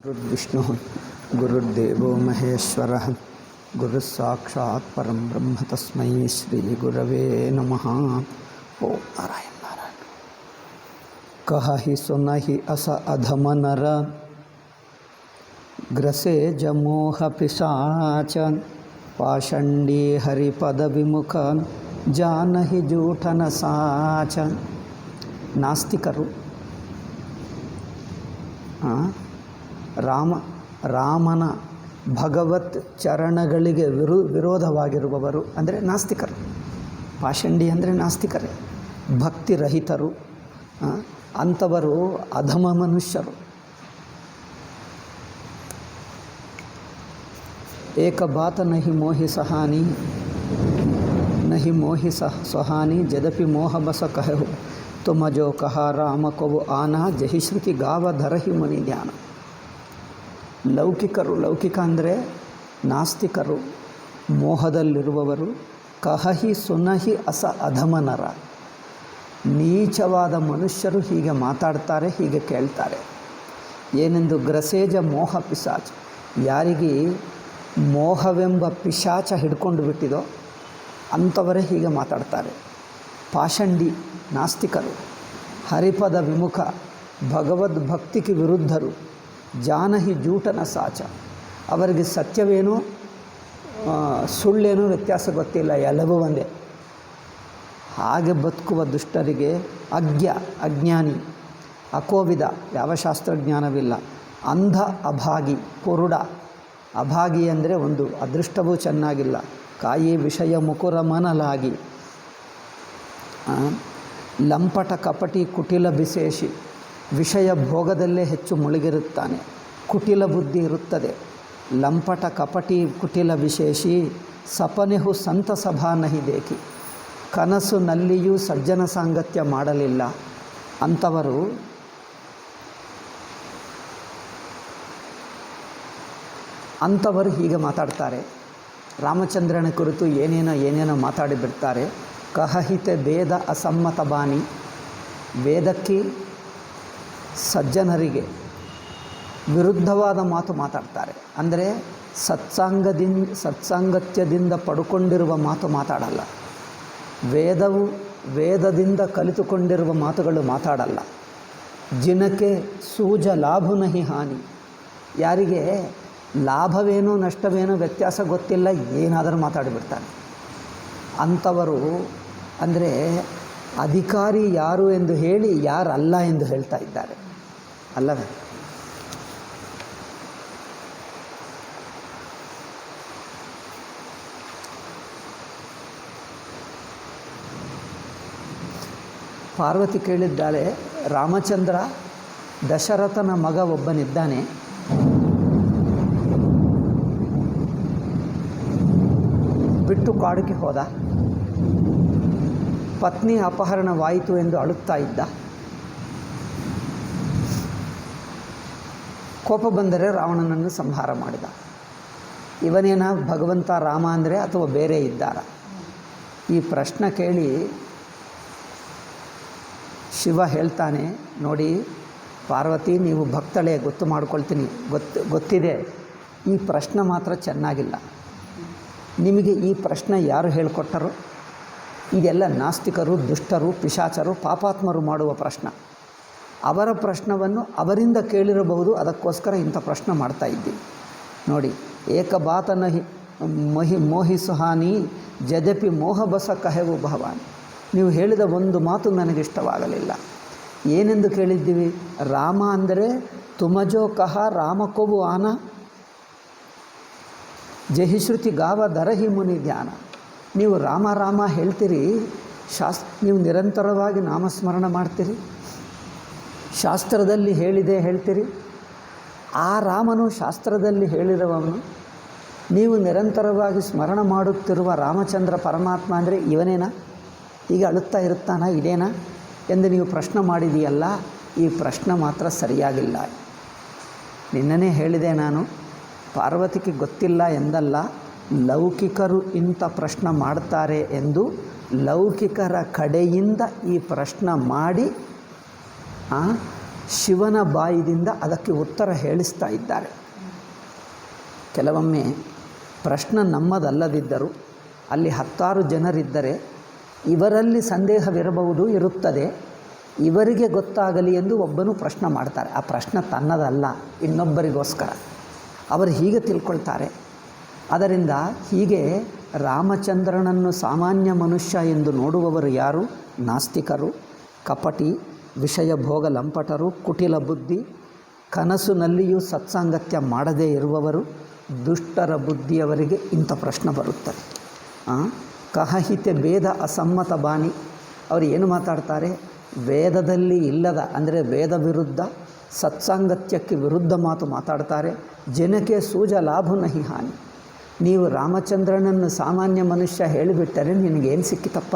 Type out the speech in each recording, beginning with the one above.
ಗುರುರ್ವಿಷ್ಣು ಗುರುರ್ದೇವೋ ಮಹೇಶ್ವರಃ ಗುರುಸ್ಸಾಕ್ಷಾತ್ ಪರಂ ಬ್ರಹ್ಮ ತಸ್ಮೈ ಶ್ರೀ ಗುರವೇ ನಮಃ. ಓಂ ನಾರಾಯಣ ನಾರಾಯಣ. ಕಹಿ ಸುನಹಿ ಅಸ ಅಧಮ ನರ ಗ್ರಸೆ ಜಮೋಹ ಪಿಶಾಚ ಪಾಷಂಡಿ ಹರಿಪದ ವಿಮುಖ ಜಾನಹಿ ಜೂಠನ ಸಾಚ. ನಾಸ್ತಿಕರು ರಾಮನ ಭಗವತ್ ಚರಣಗಳಿಗೆ ವಿರೋಧವಾಗಿರುವವರು ಅಂದರೆ ನಾಸ್ತಿಕರು. ಪಾಷಂಡಿ ಅಂದರೆ ನಾಸ್ತಿಕರೇ, ಭಕ್ತಿರಹಿತರು, ಅಂಥವರು ಅಧಮ ಮನುಷ್ಯರು. ಏಕ ಬಾತ ನಹಿ ಮೋಹಿ ಸಹಾನಿ ನಹಿ ಮೋಹಿ ಸ್ವಹಾನಿ ಜದಪಿ ಮೋಹ ಬಸ ಕಹು ತುಮ ಜೋ ಕಹ ರಾಮ ಕೊವು ಆನ ಜಹಿ ಶ್ರುತಿ ಗಾವ ಧರಹಿ ಮನಿ ಧ್ಯಾನ. ಲೌಕಿಕ ಅಂದರೆ ನಾಸ್ತಿಕರು, ಮೋಹದಲ್ಲಿರುವವರು. ಕಹಹಿ ಸುನಹಿ ಅಸ ಅಧಮನರ, ನೀಚವಾದ ಮನುಷ್ಯರು ಹೀಗೆ ಮಾತಾಡ್ತಾರೆ, ಹೀಗೆ ಕೇಳ್ತಾರೆ. ಏನೆಂದು ಗ್ರಸೇಜ ಮೋಹ ಪಿಶಾಚ, ಯಾರಿಗೆ ಮೋಹವೆಂಬ ಪಿಶಾಚ ಹಿಡ್ಕೊಂಡು ಬಿಟ್ಟಿದೋ ಅಂಥವರೇ ಹೀಗೆ ಮಾತಾಡ್ತಾರೆ. ಪಾಷಂಡಿ ನಾಸ್ತಿಕರು, ಹರಿಪದ ವಿಮುಖ ಭಗವದ್ಭಕ್ತಿಗೆ ವಿರುದ್ಧರು. ಜಾನಹಿ ಜೂಟನ ಸಾಚ, ಅವರಿಗೆ ಸತ್ಯವೇನೋ ಸುಳ್ಳೇನೋ ವ್ಯತ್ಯಾಸ ಗೊತ್ತಿಲ್ಲ, ಎಲ್ಲವೂ ಒಂದೇ. ಹಾಗೆ ಬದುಕುವ ದುಷ್ಟರಿಗೆ ಅಜ್ಞಾನಿ, ಅಕೋವಿದ, ಯಾವ ಶಾಸ್ತ್ರಜ್ಞಾನವಿಲ್ಲ, ಅಂಧ ಅಭಾಗಿ, ಕುರುಡ. ಅಭಾಗಿ ಅಂದರೆ ಒಂದು ಅದೃಷ್ಟವೂ ಚೆನ್ನಾಗಿಲ್ಲ. ಕಾಯಿ ವಿಷಯ ಮುಕುರ ಮನಲಾಗಿ. ಲಂಪಟ ಕಪಟಿ ಕುಟಿಲ ವಿಶೇಷಿ, ವಿಷಯ ಭೋಗದಲ್ಲೇ ಹೆಚ್ಚು ಮುಳುಗಿರುತ್ತಾನೆ, ಕುಟಿಲ ಬುದ್ಧಿ ಇರುತ್ತದೆ. ಲಂಪಟ ಕಪಟಿ ಕುಟಿಲ ವಿಶೇಷಿ ಸಪನೆಹು ಸಂತ ಸಭಾ ನಹಿ ದೇಖಿ, ಕನಸುನಲ್ಲಿಯೂ ಸಜ್ಜನ ಸಾಂಗತ್ಯ ಮಾಡಲಿಲ್ಲ. ಅಂಥವರು ಹೀಗೆ ಮಾತಾಡ್ತಾರೆ. ರಾಮಚಂದ್ರನ ಕುರಿತು ಏನೇನೋ ಮಾತಾಡಿಬಿಡ್ತಾರೆ. ಕಹಹಿತೆ ವೇದ ಅಸಮ್ಮತ ಬಾನಿ, ವೇದಕ್ಕೆ ಸಜ್ಜನರಿಗೆ ವಿರುದ್ಧವಾದ ಮಾತು ಮಾತಾಡ್ತಾರೆ. ಅಂದರೆ ಸತ್ಸಾಂಗತ್ಯದಿಂದ ಪಡ್ಕೊಂಡಿರುವ ಮಾತು ಮಾತಾಡಲ್ಲ. ವೇದದಿಂದ ಕಲಿತುಕೊಂಡಿರುವ ಮಾತುಗಳು ಮಾತಾಡಲ್ಲ. ಜಿನಕ್ಕೆ ಸೂಜ ಲಾಭ ನಹಿ ಹಾನಿ, ಯಾರಿಗೆ ಲಾಭವೇನೋ ನಷ್ಟವೇನೋ ವ್ಯತ್ಯಾಸ ಗೊತ್ತಿಲ್ಲ, ಏನಾದರೂ ಮಾತಾಡಿಬಿಡ್ತಾರೆ. ಅಂಥವರು ಅಂದರೆ ಅಧಿಕಾರಿ ಯಾರು ಎಂದು ಹೇಳಿ ಯಾರಲ್ಲ ಎಂದು ಹೇಳ್ತಾ ಇದ್ದಾರೆ ಅಲ್ಲವೇ? ಪಾರ್ವತಿ ಕೇಳಿದ್ದಾಳೆ, ರಾಮಚಂದ್ರ ದಶರಥನ ಮಗ ಒಬ್ಬನಿದ್ದಾನೆ, ಬಿಟ್ಟು ಕಾಡಿಗೆ ಹೋದ, ಪತ್ನಿ ಅಪಹರಣವಾಯಿತು ಎಂದು ಅಳುತ್ತಾ ಇದ್ದ. ಕೋಪ ಬಂದರೆ ರಾವಣನನ್ನು ಸಂಹಾರ ಮಾಡಿದ. ಇವನೇನ ಭಗವಂತ ರಾಮ ಅಂದರೆ ಅಥವಾ ಬೇರೆ ಇದ್ದಾರ? ಈ ಪ್ರಶ್ನೆ ಕೇಳಿ ಶಿವ ಹೇಳ್ತಾನೆ, ನೋಡಿ ಪಾರ್ವತಿ, ನೀವು ಭಕ್ತಳೆ, ಮಾಡ್ಕೊಳ್ತೀನಿ, ಗೊತ್ತಿದೆ. ಈ ಪ್ರಶ್ನೆ ಮಾತ್ರ ಚೆನ್ನಾಗಿಲ್ಲ. ನಿಮಗೆ ಈ ಪ್ರಶ್ನೆ ಯಾರು ಹೇಳಿಕೊಟ್ಟರು? ಇದೆಲ್ಲ ನಾಸ್ತಿಕರು, ದುಷ್ಟರು, ಪಿಶಾಚರು, ಪಾಪಾತ್ಮರು ಮಾಡುವ ಪ್ರಶ್ನೆ. ಅವರ ಪ್ರಶ್ನವನ್ನು ಅವರಿಂದ ಕೇಳಿರಬಹುದು, ಅದಕ್ಕೋಸ್ಕರ ಇಂಥ ಪ್ರಶ್ನೆ ಮಾಡ್ತಾ ಇದ್ದೀವಿ. ನೋಡಿ, ಏಕಬಾತ ನಹಿ ಮೋಹಿ ಸುಹಾನಿ ಜದಪಿ ಮೋಹ ಬಸ ಕಹೆವು ಭವಾನಿ. ನೀವು ಹೇಳಿದ ಒಂದು ಮಾತು ನನಗಿಷ್ಟವಾಗಲಿಲ್ಲ. ಏನೆಂದು ಕೇಳಿದ್ದೀವಿ? ರಾಮ ಅಂದರೆ ತುಮಜೋ ಕಹ ರಾಮಕೋವು ಆನ ಜಹಿಶ್ರುತಿ ಗಾವ ದರಹಿ ಮುನಿ ಧ್ಯಾನ. ನೀವು ರಾಮ ಹೇಳ್ತೀರಿ, ನೀವು ನಿರಂತರವಾಗಿ ನಾಮಸ್ಮರಣ ಮಾಡ್ತೀರಿ, ಶಾಸ್ತ್ರದಲ್ಲಿ ಹೇಳಿದೆ ಹೇಳ್ತೀರಿ. ಆ ರಾಮನು ಶಾಸ್ತ್ರದಲ್ಲಿ ಹೇಳಿರುವವನು, ನೀವು ನಿರಂತರವಾಗಿ ಸ್ಮರಣ ಮಾಡುತ್ತಿರುವ ರಾಮಚಂದ್ರ ಪರಮಾತ್ಮ ಅಂದರೆ ಇವನೇನಾ? ಈಗ ಅಳುತ್ತಾ ಇರುತ್ತಾನ, ಇದೇನಾ ಎಂದು ನೀವು ಪ್ರಶ್ನೆ ಮಾಡಿದೆಯಲ್ಲ, ಈ ಪ್ರಶ್ನೆ ಮಾತ್ರ ಸರಿಯಾಗಿಲ್ಲ. ನಿನ್ನೆ ಹೇಳಿದೆ ನಾನು, ಪಾರ್ವತಿಗೆ ಗೊತ್ತಿಲ್ಲ ಎಂದಲ್ಲ, ಲೌಕಿಕರು ಇಂಥ ಪ್ರಶ್ನೆ ಮಾಡ್ತಾರೆ ಎಂದು ಲೌಕಿಕರ ಕಡೆಯಿಂದ ಈ ಪ್ರಶ್ನೆ ಮಾಡಿ ಶಿವನ ಬಾಯಿದಿಂದ ಅದಕ್ಕೆ ಉತ್ತರ ಹೇಳಿಸ್ತಾ ಇದ್ದಾರೆ. ಕೆಲವೊಮ್ಮೆ ಪ್ರಶ್ನೆ ನಮ್ಮದಲ್ಲದಿದ್ದರೂ ಅಲ್ಲಿ 10 ಜನರಿದ್ದರೆ ಇವರಲ್ಲಿ ಸಂದೇಹವಿರಬಹುದು, ಇರುತ್ತದೆ, ಇವರಿಗೆ ಗೊತ್ತಾಗಲಿ ಎಂದು ಒಬ್ಬನು ಪ್ರಶ್ನೆ ಮಾಡ್ತಾರೆ. ಆ ಪ್ರಶ್ನೆ ತನ್ನದಲ್ಲ, ಇನ್ನೊಬ್ಬರಿಗೋಸ್ಕರ. ಅವರು ಹೀಗೆ ತಿಳ್ಕೊಳ್ತಾರೆ. ಅದರಿಂದ ಹೀಗೆ ರಾಮಚಂದ್ರನನ್ನು ಸಾಮಾನ್ಯ ಮನುಷ್ಯ ಎಂದು ನೋಡುವವರು ಯಾರು? ನಾಸ್ತಿಕರು, ಕಪಟಿ, ವಿಷಯ ಭೋಗ ಲಂಪಟರು, ಕುಟಿಲ ಬುದ್ಧಿ, ಕನಸಿನಲ್ಲಿಯೂ ಸತ್ಸಾಂಗತ್ಯ ಮಾಡದೇ ಇರುವವರು, ದುಷ್ಟರ ಬುದ್ಧಿಯವರಿಗೆ ಇಂಥ ಪ್ರಶ್ನೆ ಬರುತ್ತದೆ. ಕಹಹಿತೆ ವೇದ ಅಸಮ್ಮತ ಬಾಣಿ. ಅವರು ಏನು ಮಾತಾಡ್ತಾರೆ? ವೇದದಲ್ಲಿ ಇಲ್ಲದ, ಅಂದರೆ ವೇದ ವಿರುದ್ಧ, ಸತ್ಸಾಂಗತ್ಯಕ್ಕೆ ವಿರುದ್ಧ ಮಾತು ಮಾತಾಡ್ತಾರೆ. ಜನಕ್ಕೆ ಸೂಜ ಲಾಭ ನಹಿ ಹಾನಿ. ನೀವು ರಾಮಚಂದ್ರನನ್ನು ಸಾಮಾನ್ಯ ಮನುಷ್ಯ ಹೇಳಿಬಿಟ್ಟರೆ ನಿನಗೇನು ಸಿಕ್ಕಿತಪ್ಪ?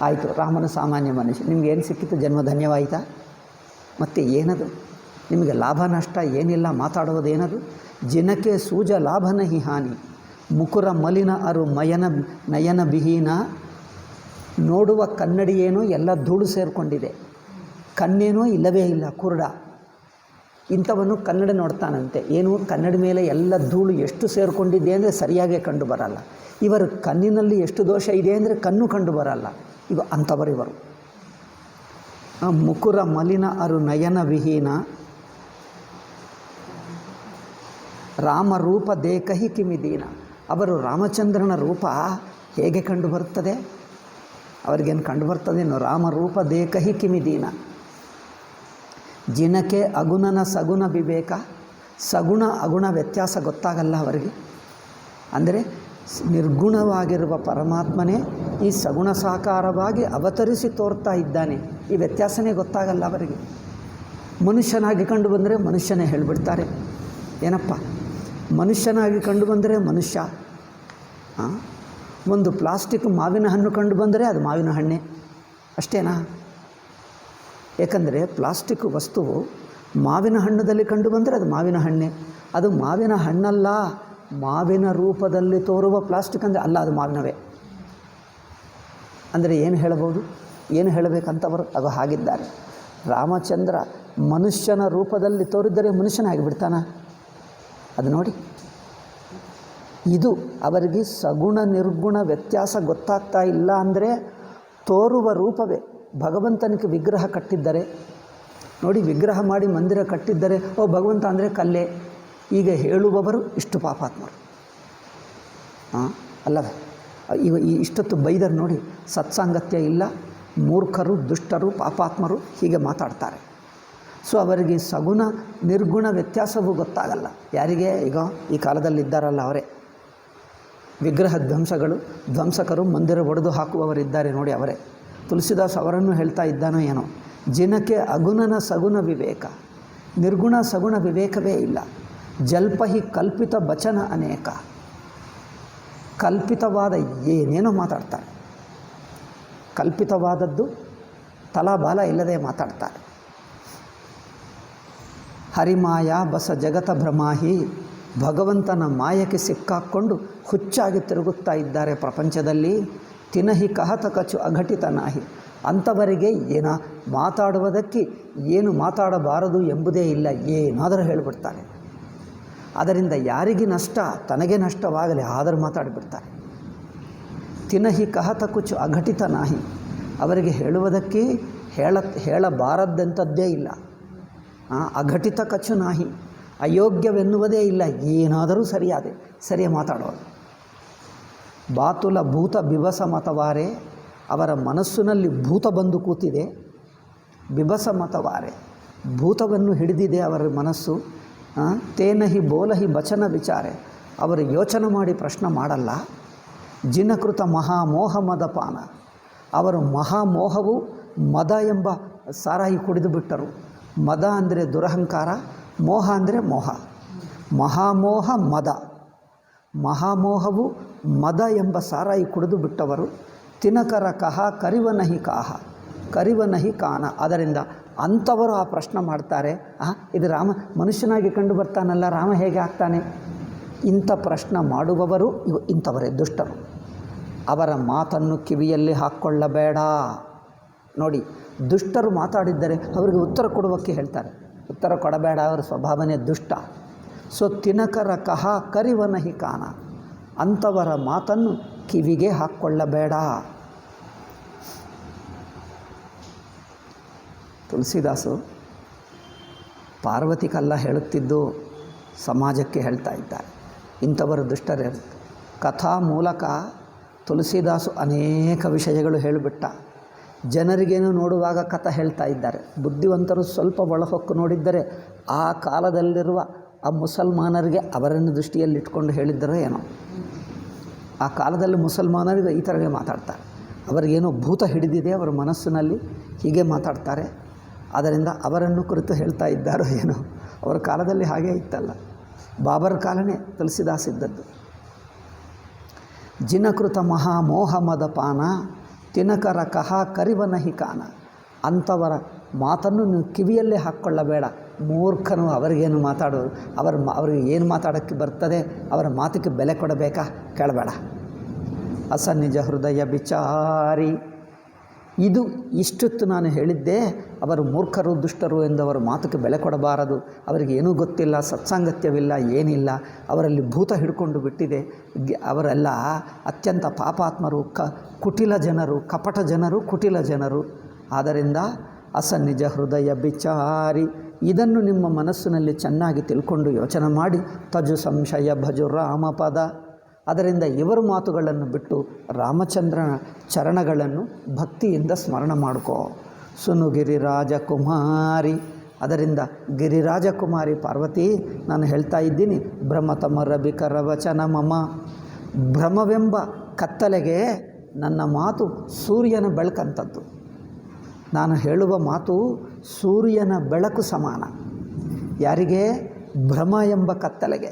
ಆಯಿತು, ರಾಮನ ಸಾಮಾನ್ಯ ಮನುಷ್ಯ, ನಿಮಗೇನು ಸಿಕ್ಕಿತು? ಜನ್ಮ ಧನ್ಯವಾಯಿತಾ? ಮತ್ತು ಏನದು? ನಿಮಗೆ ಲಾಭ ನಷ್ಟ ಏನಿಲ್ಲ, ಮಾತಾಡುವುದೇನದು? ಜನಕ್ಕೆ ಸೂಜ ಲಾಭ ನಹಿ ಹಾನಿ. ಮುಕುರ ಮಲಿನ ಅರು ನಯನ ಬಿಹೀನ. ನೋಡುವ ಕನ್ನಡಿಯೇನೋ ಎಲ್ಲ ಧೂಳು ಸೇರಿಕೊಂಡಿದೆ, ಕಣ್ಣೇನೋ ಇಲ್ಲವೇ ಇಲ್ಲ, ಕುರುಡ. ಇಂಥವನು ಕನ್ನಡ ನೋಡ್ತಾನಂತೆ. ಏನು? ಕನ್ನಡಿ ಮೇಲೆ ಎಲ್ಲ ಧೂಳು ಎಷ್ಟು ಸೇರಿಕೊಂಡಿದೆ ಅಂದರೆ ಸರಿಯಾಗೇ ಕಂಡು ಬರಲ್ಲ. ಇವರು ಕಣ್ಣಿನಲ್ಲಿ ಎಷ್ಟು ದೋಷ ಇದೆ ಅಂದರೆ ಕಣ್ಣು ಕಂಡು ಬರಲ್ಲ. ಅಂಥವರಿವರು. ಮುಕುರ ಮಲಿನ ಅರು ನಯನ ವಿಹೀನ. ರಾಮರೂಪ ದೇಕಹಿ ಕಿಮಿದೀನ. ಅವರು ರಾಮಚಂದ್ರನ ರೂಪ ಹೇಗೆ ಕಂಡು ಬರುತ್ತದೆ? ಅವರಿಗೇನು ಕಂಡು ಬರ್ತದೇನೋ? ರಾಮರೂಪ ದೇಕಹಿ ಕಿಮಿದೀನ. ಜಿನಕೆ ಅಗುಣನ ಸಗುಣ ವಿವೇಕ. ಸಗುಣ ಅಗುಣ ವ್ಯತ್ಯಾಸ ಗೊತ್ತಾಗಲ್ಲ ಅವರಿಗೆ. ಅಂದರೆ ನಿರ್ಗುಣವಾಗಿರುವ ಪರಮಾತ್ಮನೇ ಈ ಸಗುಣ ಸಾಕಾರವಾಗಿ ಅವತರಿಸಿ ತೋರ್ತಾ ಇದ್ದಾನೆ. ಈ ವ್ಯತ್ಯಾಸನೇ ಗೊತ್ತಾಗಲ್ಲ ಅವರಿಗೆ. ಮನುಷ್ಯನಾಗಿ ಕಂಡು ಬಂದರೆ ಮನುಷ್ಯನೇ ಹೇಳಿಬಿಡ್ತಾರೆ. ಏನಪ್ಪ ಮನುಷ್ಯನಾಗಿ ಕಂಡು ಬಂದರೆ ಮನುಷ್ಯ. ಒಂದು ಪ್ಲಾಸ್ಟಿಕ್ ಮಾವಿನ ಹಣ್ಣು ಕಂಡು ಬಂದರೆ ಅದು ಮಾವಿನ ಹಣ್ಣೆ, ಅಷ್ಟೇನಾ? ಏಕೆಂದರೆ ಪ್ಲಾಸ್ಟಿಕ್ ವಸ್ತುವು ಮಾವಿನ ಹಣ್ಣದಲ್ಲಿ ಕಂಡು ಬಂದರೆ ಅದು ಮಾವಿನ ಹಣ್ಣೆ. ಅದು ಮಾವಿನ ಹಣ್ಣಲ್ಲ, ಮಾವಿನ ರೂಪದಲ್ಲಿ ತೋರುವ ಪ್ಲಾಸ್ಟಿಕ್ ಅಂದರೆ ಅಲ್ಲ, ಅದು ಮಾವಿನವೇ. ಅಂದರೆ ಏನು ಹೇಳಬಹುದು? ಏನು ಹೇಳಬೇಕಂತವರು ಅದು ಹಾಗಿದ್ದಾರೆ. ರಾಮಚಂದ್ರ ಮನುಷ್ಯನ ರೂಪದಲ್ಲಿ ತೋರಿದ್ದರೆ ಮನುಷ್ಯನಾಗಿಬಿಡ್ತಾನ? ಅದು ನೋಡಿ, ಇದು ಅವರಿಗೆ ಸಗುಣ ನಿರ್ಗುಣ ವ್ಯತ್ಯಾಸ ಗೊತ್ತಾಗ್ತಾ ಇಲ್ಲ. ಅಂದರೆ ತೋರುವ ರೂಪವೇ. ಭಗವಂತನಿಗೆ ವಿಗ್ರಹ ಕಟ್ಟಿದ್ದರೆ ನೋಡಿ, ವಿಗ್ರಹ ಮಾಡಿ ಮಂದಿರ ಕಟ್ಟಿದ್ದರೆ ಓ ಭಗವಂತ ಅಂದರೆ ಕಲ್ಲೇ. ಈಗ ಹೇಳುವವರು ಇಷ್ಟು ಪಾಪಾತ್ಮರು ಅಲ್ಲವೇ? ಇಷ್ಟೊತ್ತು ಬೈದರು ನೋಡಿ, ಸತ್ಸಾಂಗತ್ಯ ಇಲ್ಲ, ಮೂರ್ಖರು, ದುಷ್ಟರು, ಪಾಪಾತ್ಮರು ಹೀಗೆ ಮಾತಾಡ್ತಾರೆ. ಸೊ ಅವರಿಗೆ ಸಗುಣ ನಿರ್ಗುಣ ವ್ಯತ್ಯಾಸವೂ ಗೊತ್ತಾಗಲ್ಲ. ಯಾರಿಗೆ? ಈಗ ಈ ಕಾಲದಲ್ಲಿದ್ದಾರಲ್ಲ ಅವರೇ ವಿಗ್ರಹ ಧ್ವಂಸಕರು, ಮಂದಿರ ಒಡೆದು ಹಾಕುವವರಿದ್ದಾರೆ ನೋಡಿ, ಅವರೇ. ತುಳಸಿದಾಸ್ ಅವರನ್ನು ಹೇಳ್ತಾ ಇದ್ದಾನೋ ಏನೋ. ಜಿನಕ್ಕೆ ಅಗುಣನ ಸಗುಣ ವಿವೇಕ. ನಿರ್ಗುಣ ಸಗುಣ ವಿವೇಕವೇ ಇಲ್ಲ. ಜಲ್ಪಹಿ ಕಲ್ಪಿತ ವಚನ ಅನೇಕ. ಕಲ್ಪಿತವಾದ ಏನೇನೋ ಮಾತಾಡ್ತಾರೆ. ಕಲ್ಪಿತವಾದದ್ದು ತಲಾಬಾಲ ಇಲ್ಲದೆ ಮಾತಾಡ್ತಾರೆ. ಹರಿಮಾಯ ಬಸ ಜಗತ ಭ್ರಮಾಹಿ. ಭಗವಂತನ ಮಾಯಕ್ಕೆ ಸಿಕ್ಕಾಕ್ಕೊಂಡು ಹುಚ್ಚಾಗಿ ತಿರುಗುತ್ತಾ ಇದ್ದಾರೆ ಪ್ರಪಂಚದಲ್ಲಿ. ತಿನಹಿ ಕಹತ ಕಚು ಅಘಟಿತನಾಹಿ. ಅಂಥವರಿಗೆ ಮಾತಾಡುವುದಕ್ಕೆ ಏನು ಮಾತಾಡಬಾರದು ಎಂಬುದೇ ಇಲ್ಲ, ಏನಾದರೂ ಹೇಳಿಬಿಡ್ತಾರೆ. ಅದರಿಂದ ಯಾರಿಗೆ ನಷ್ಟ? ತನಗೆ ನಷ್ಟವಾಗಲಿ, ಆದರೂ ಮಾತಾಡಿಬಿಡ್ತಾರೆ. ತಿನಹಿ ಕಹತ ಕುಚು ಅಘಟಿತನಾಹಿ. ಅವರಿಗೆ ಹೇಳುವುದಕ್ಕೆ ಹೇಳಬಾರದಂಥದ್ದೇ ಇಲ್ಲ. ಅಘಟಿತ ಕಚು ನಾಹಿ. ಅಯೋಗ್ಯವೆನ್ನುವುದೇ ಇಲ್ಲ, ಏನಾದರೂ ಸರಿಯ ಮಾತಾಡೋದು. ಬಾತುಲ ಭೂತ ಬಿಭಸ ಮತವಾರೆ. ಅವರ ಮನಸ್ಸಿನಲ್ಲಿ ಭೂತ ಬಂದು ಕೂತಿದೆ. ಬಿಭಸ ಮತವಾರೆ, ಭೂತವನ್ನು ಹಿಡಿದಿದೆ ಅವರ ಮನಸ್ಸು. ತೇನಹಿ ಬೋಲಹಿ ಬಚನ ವಿಚಾರೆ. ಅವರು ಯೋಚನೆ ಮಾಡಿ ಪ್ರಶ್ನೆ ಮಾಡಲ್ಲ. ಜಿನಕೃತ ಮಹಾಮೋಹ ಮದಪಾನ. ಅವರು ಮಹಾಮೋಹವು ಮದ ಎಂಬ ಸಾರಾಯಿ ಕುಡಿದು ಬಿಟ್ಟರು. ಮದ ಅಂದರೆ ದುರಹಂಕಾರ, ಮೋಹ ಅಂದರೆ ಮೋಹ. ಮಹಾಮೋಹ ಮದ. ಮಹಾಮೋಹವು ಮದ ಎಂಬ ಸಾರಾಯಿ ಕುಡಿದು ಬಿಟ್ಟವರು. ತಿನಕರ ಕಹ ಕರಿವನಹಿ ಕಾಹ. ಕರಿವನಹಿ ಕಾನ. ಅದರಿಂದ ಅಂಥವರು ಆ ಪ್ರಶ್ನೆ ಮಾಡ್ತಾರೆ, ಇದು ರಾಮ ಮನುಷ್ಯನಾಗಿ ಕಂಡು ಬರ್ತಾನಲ್ಲ, ರಾಮ ಹೇಗೆ ಆಗ್ತಾನೆ? ಇಂಥ ಪ್ರಶ್ನೆ ಮಾಡುವವರು ಇಂಥವರೇ ದುಷ್ಟರು. ಅವರ ಮಾತನ್ನು ಕಿವಿಯಲ್ಲಿ ಹಾಕ್ಕೊಳ್ಳಬೇಡ. ನೋಡಿ, ದುಷ್ಟರು ಮಾತಾಡಿದ್ದರೆ ಅವರಿಗೆ ಉತ್ತರ ಕೊಡುವಕ್ಕೆ ಹೇಳ್ತಾರೆ. ಉತ್ತರ ಕೊಡಬೇಡ, ಅವರ ಸ್ವಭಾವನೆ ದುಷ್ಟ. ಸೊ ತಿನಕರ ಕಹ ಕರಿವನಹಿ ಕಾನ, ಅಂಥವರ ಮಾತನ್ನು ಕಿವಿಗೆ ಹಾಕ್ಕೊಳ್ಳಬೇಡ. ತುಳಸಿದಾಸು ಪಾರ್ವತಿ ಕಲ್ಲ ಹೇಳುತ್ತಿದ್ದು ಸಮಾಜಕ್ಕೆ ಹೇಳ್ತಾ ಇದ್ದಾರೆ. ಇಂಥವರು ದುಷ್ಟರೇ. ಕಥಾ ಮೂಲಕ ತುಳಸಿದಾಸು ಅನೇಕ ವಿಷಯಗಳು ಹೇಳಿಬಿಟ್ಟ. ಜನರಿಗೇನು ನೋಡುವಾಗ ಕಥೆ ಹೇಳ್ತಾ ಇದ್ದಾರೆ. ಬುದ್ಧಿವಂತರು ಸ್ವಲ್ಪ ಒಳಹೊಕ್ಕು ನೋಡಿದ್ದರೆ ಆ ಕಾಲದಲ್ಲಿರುವ ಆ ಮುಸಲ್ಮಾನರಿಗೆ ಅವರನ್ನು ದೃಷ್ಟಿಯಲ್ಲಿಟ್ಕೊಂಡು ಹೇಳಿದ್ದರೋ ಏನೋ. ಆ ಕಾಲದಲ್ಲಿ ಮುಸಲ್ಮಾನರಿಗೆ ಈ ಥರವೇ ಮಾತಾಡ್ತಾರೆ. ಅವರಿಗೇನೋ ಭೂತ ಹಿಡಿದಿದೆ ಅವರ ಮನಸ್ಸಿನಲ್ಲಿ, ಹೀಗೆ ಮಾತಾಡ್ತಾರೆ. ಆದ್ದರಿಂದ ಅವರನ್ನು ಕುರಿತು ಹೇಳ್ತಾ ಇದ್ದಾರೋ ಏನೋ. ಅವರ ಕಾಲದಲ್ಲಿ ಹಾಗೇ ಇತ್ತಲ್ಲ, ಬಾಬರ್ ಕಾಲನೇ ತುಳಸಿದಾಸ್ ಇದ್ದದ್ದು. ಜಿನಕೃತ ಮಹಾಮೋಹ ಮದಪಾನ ತಿನಕರ ಕಹ ಕರಿವನಹಿ ಕಾನ, ಅಂಥವರ ಮಾತನ್ನು ನೀವು ಕಿವಿಯಲ್ಲೇ ಹಾಕ್ಕೊಳ್ಳಬೇಡ. ಮೂರ್ಖನು, ಅವರಿಗೇನು ಮಾತಾಡೋದು, ಅವ್ರಿಗೆ ಏನು ಮಾತಾಡೋಕ್ಕೆ ಬರ್ತದೆ, ಅವರ ಮಾತಿಗೆ ಬೆಲೆ ಕೊಡಬೇಕಾ, ಕೇಳಬೇಡ. ಅಸನ್ನಿಜ ಹೃದಯ ವಿಚಾರಿ, ಇದು ಇಷ್ಟೊತ್ತು ನಾನು ಹೇಳಿದ್ದೆ. ಅವರು ಮೂರ್ಖರು ದುಷ್ಟರು ಎಂದವರ ಮಾತಕ್ಕೆ ಬೆಲೆ ಕೊಡಬಾರದು. ಅವರಿಗೆ ಏನೂ ಗೊತ್ತಿಲ್ಲ, ಸತ್ಸಾಂಗತ್ಯವಿಲ್ಲ, ಏನಿಲ್ಲ, ಅವರಲ್ಲಿ ಭೂತ ಹಿಡ್ಕೊಂಡು ಬಿಟ್ಟಿದೆ. ಅವರೆಲ್ಲ ಅತ್ಯಂತ ಪಾಪಾತ್ಮರು, ಕುಟಿಲ ಜನರು, ಕಪಟ ಜನರು, ಕುಟಿಲ ಜನರು. ಆದ್ದರಿಂದ ಅಸನ್ನಿಜ ಹೃದಯ ವಿಚಾರಿ, ಇದನ್ನು ನಿಮ್ಮ ಮನಸ್ಸಿನಲ್ಲಿ ಚೆನ್ನಾಗಿ ತಿಳ್ಕೊಂಡು ಯೋಚನೆ ಮಾಡಿ ತಜು ಸಂಶಯ ಭಜು ರಾಮಪದ. ಅದರಿಂದ ಇವರ ಮಾತುಗಳನ್ನು ಬಿಟ್ಟು ರಾಮಚಂದ್ರನ ಚರಣಗಳನ್ನು ಭಕ್ತಿಯಿಂದ ಸ್ಮರಣ ಮಾಡ್ಕೋ. ಸುನು ಗಿರಿರಾಜಕುಮಾರಿ, ಅದರಿಂದ ಗಿರಿರಾಜಕುಮಾರಿ ಪಾರ್ವತಿ ನಾನು ಹೇಳ್ತಾ ಇದ್ದೀನಿ. ಭ್ರಮತಮ ರಬಿಕರ ವಚನ ಮಮ, ಭ್ರಮವೆಂಬ ಕತ್ತಲೆಗೆ ನನ್ನ ಮಾತು ಸೂರ್ಯನ ಬೆಳಕಂಥದ್ದು. ನಾನು ಹೇಳುವ ಮಾತು ಸೂರ್ಯನ ಬೆಳಕು ಸಮಾನ. ಯಾರಿಗೆ? ಭ್ರಮ ಎಂಬ ಕತ್ತಲೆಗೆ.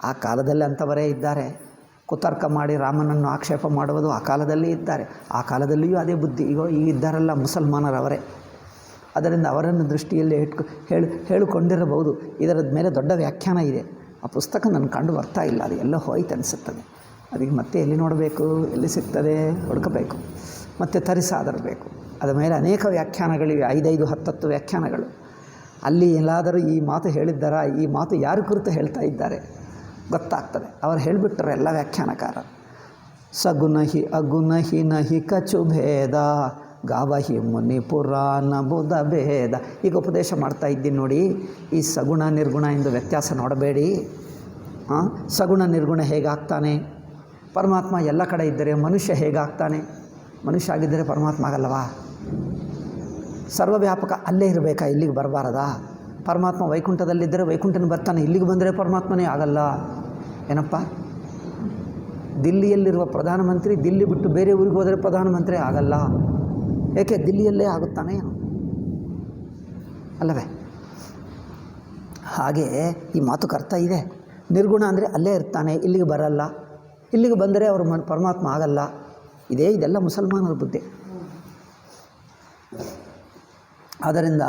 ಆ ಕಾಲದಲ್ಲಿ ಅಂಥವರೇ ಇದ್ದಾರೆ. ಕುತರ್ಕ ಮಾಡಿ ರಾಮನನ್ನು ಆಕ್ಷೇಪ ಮಾಡುವುದು ಆ ಕಾಲದಲ್ಲಿ ಇದ್ದಾರೆ. ಆ ಕಾಲದಲ್ಲಿಯೂ ಅದೇ ಬುದ್ಧಿ ಈಗ ಇದ್ದಾರಲ್ಲ ಮುಸಲ್ಮಾನರವರೇ. ಅದರಿಂದ ಅವರನ್ನು ದೃಷ್ಟಿಯಲ್ಲಿ ಹೇಳಿಕೊಂಡಿರಬಹುದು. ಇದರ ಮೇಲೆ ದೊಡ್ಡ ವ್ಯಾಖ್ಯಾನ ಇದೆ. ಆ ಪುಸ್ತಕ ನನ್ನ ಕಂಡು ಬರ್ತಾ ಇಲ್ಲ, ಅದು ಎಲ್ಲ ಹೋಯ್ತು ಅನಿಸುತ್ತದೆ. ಅದಕ್ಕೆ ಮತ್ತೆ ಎಲ್ಲಿ ನೋಡಬೇಕು, ಎಲ್ಲಿ ಸಿಗ್ತದೆ ಹುಡುಕಬೇಕು, ಮತ್ತು ತರಿಸಾದರಬೇಕು. ಅದರ ಮೇಲೆ ಅನೇಕ ವ್ಯಾಖ್ಯಾನಗಳಿವೆ, 5 10 ವ್ಯಾಖ್ಯಾನಗಳು. ಅಲ್ಲಿ ಎಲ್ಲಾದರೂ ಈ ಮಾತು ಹೇಳಿದ್ದಾರಾ, ಈ ಮಾತು ಯಾರ ಕುರಿತು ಹೇಳ್ತಾ ಇದ್ದಾರೆ ಗೊತ್ತಾಗ್ತದೆ. ಅವರು ಹೇಳಿಬಿಟ್ರೆ ಎಲ್ಲ ವ್ಯಾಖ್ಯಾನಕಾರ. ಸಗುನಹಿ ಅಗುನಹಿ ನಹಿ ಕಚು ಭೇದ ಗಾವಹಿ ಮುನಿ ಪುರಾಣ ಬುಧ ಭೇದ. ಈಗ ಉಪದೇಶ ಮಾಡ್ತಾ ಇದ್ದೀನಿ ನೋಡಿ. ಈ ಸಗುಣ ನಿರ್ಗುಣ ಎಂದು ವ್ಯತ್ಯಾಸ ನೋಡಬೇಡಿ. ಸಗುಣ ನಿರ್ಗುಣ ಹೇಗಾಗ್ತಾನೆ? ಪರಮಾತ್ಮ ಎಲ್ಲ ಕಡೆ ಇದ್ದರೆ ಮನುಷ್ಯ ಹೇಗಾಗ್ತಾನೆ? ಮನುಷ್ಯ ಆಗಿದ್ದರೆ ಪರಮಾತ್ಮ ಆಗಲ್ಲವಾ? ಸರ್ವವ್ಯಾಪಕ ಅಲ್ಲೇ ಇರಬೇಕಾ, ಇಲ್ಲಿಗೆ ಬರಬಾರದಾ? ಪರಮಾತ್ಮ ವೈಕುಂಠದಲ್ಲಿದ್ದರೆ ವೈಕುಂಠನ ಬರ್ತಾನೆ, ಇಲ್ಲಿಗೆ ಬಂದರೆ ಪರಮಾತ್ಮನೇ ಆಗಲ್ಲ. ಏನಪ್ಪ, ದಿಲ್ಲಿಯಲ್ಲಿರುವ ಪ್ರಧಾನಮಂತ್ರಿ ದಿಲ್ಲಿ ಬಿಟ್ಟು ಬೇರೆ ಊರಿಗೆ ಹೋದರೆ ಪ್ರಧಾನಮಂತ್ರಿ ಆಗಲ್ಲ. ಏಕೆ? ದಿಲ್ಲಿಯಲ್ಲೇ ಆಗುತ್ತಾನೆ ಅಲ್ಲವೇ? ಹಾಗೆ ಈ ಮಾತುಕ ಅರ್ಥ ಇದೆ. ನಿರ್ಗುಣ ಅಂದರೆ ಅಲ್ಲೇ ಇರ್ತಾನೆ, ಇಲ್ಲಿಗೆ ಬರಲ್ಲ. ಇಲ್ಲಿಗೆ ಬಂದರೆ ಅವರು ಪರಮಾತ್ಮ ಆಗಲ್ಲ. ಇದೆಲ್ಲ ಮುಸಲ್ಮಾನರ ಬುದ್ಧಿ. ಆದ್ದರಿಂದ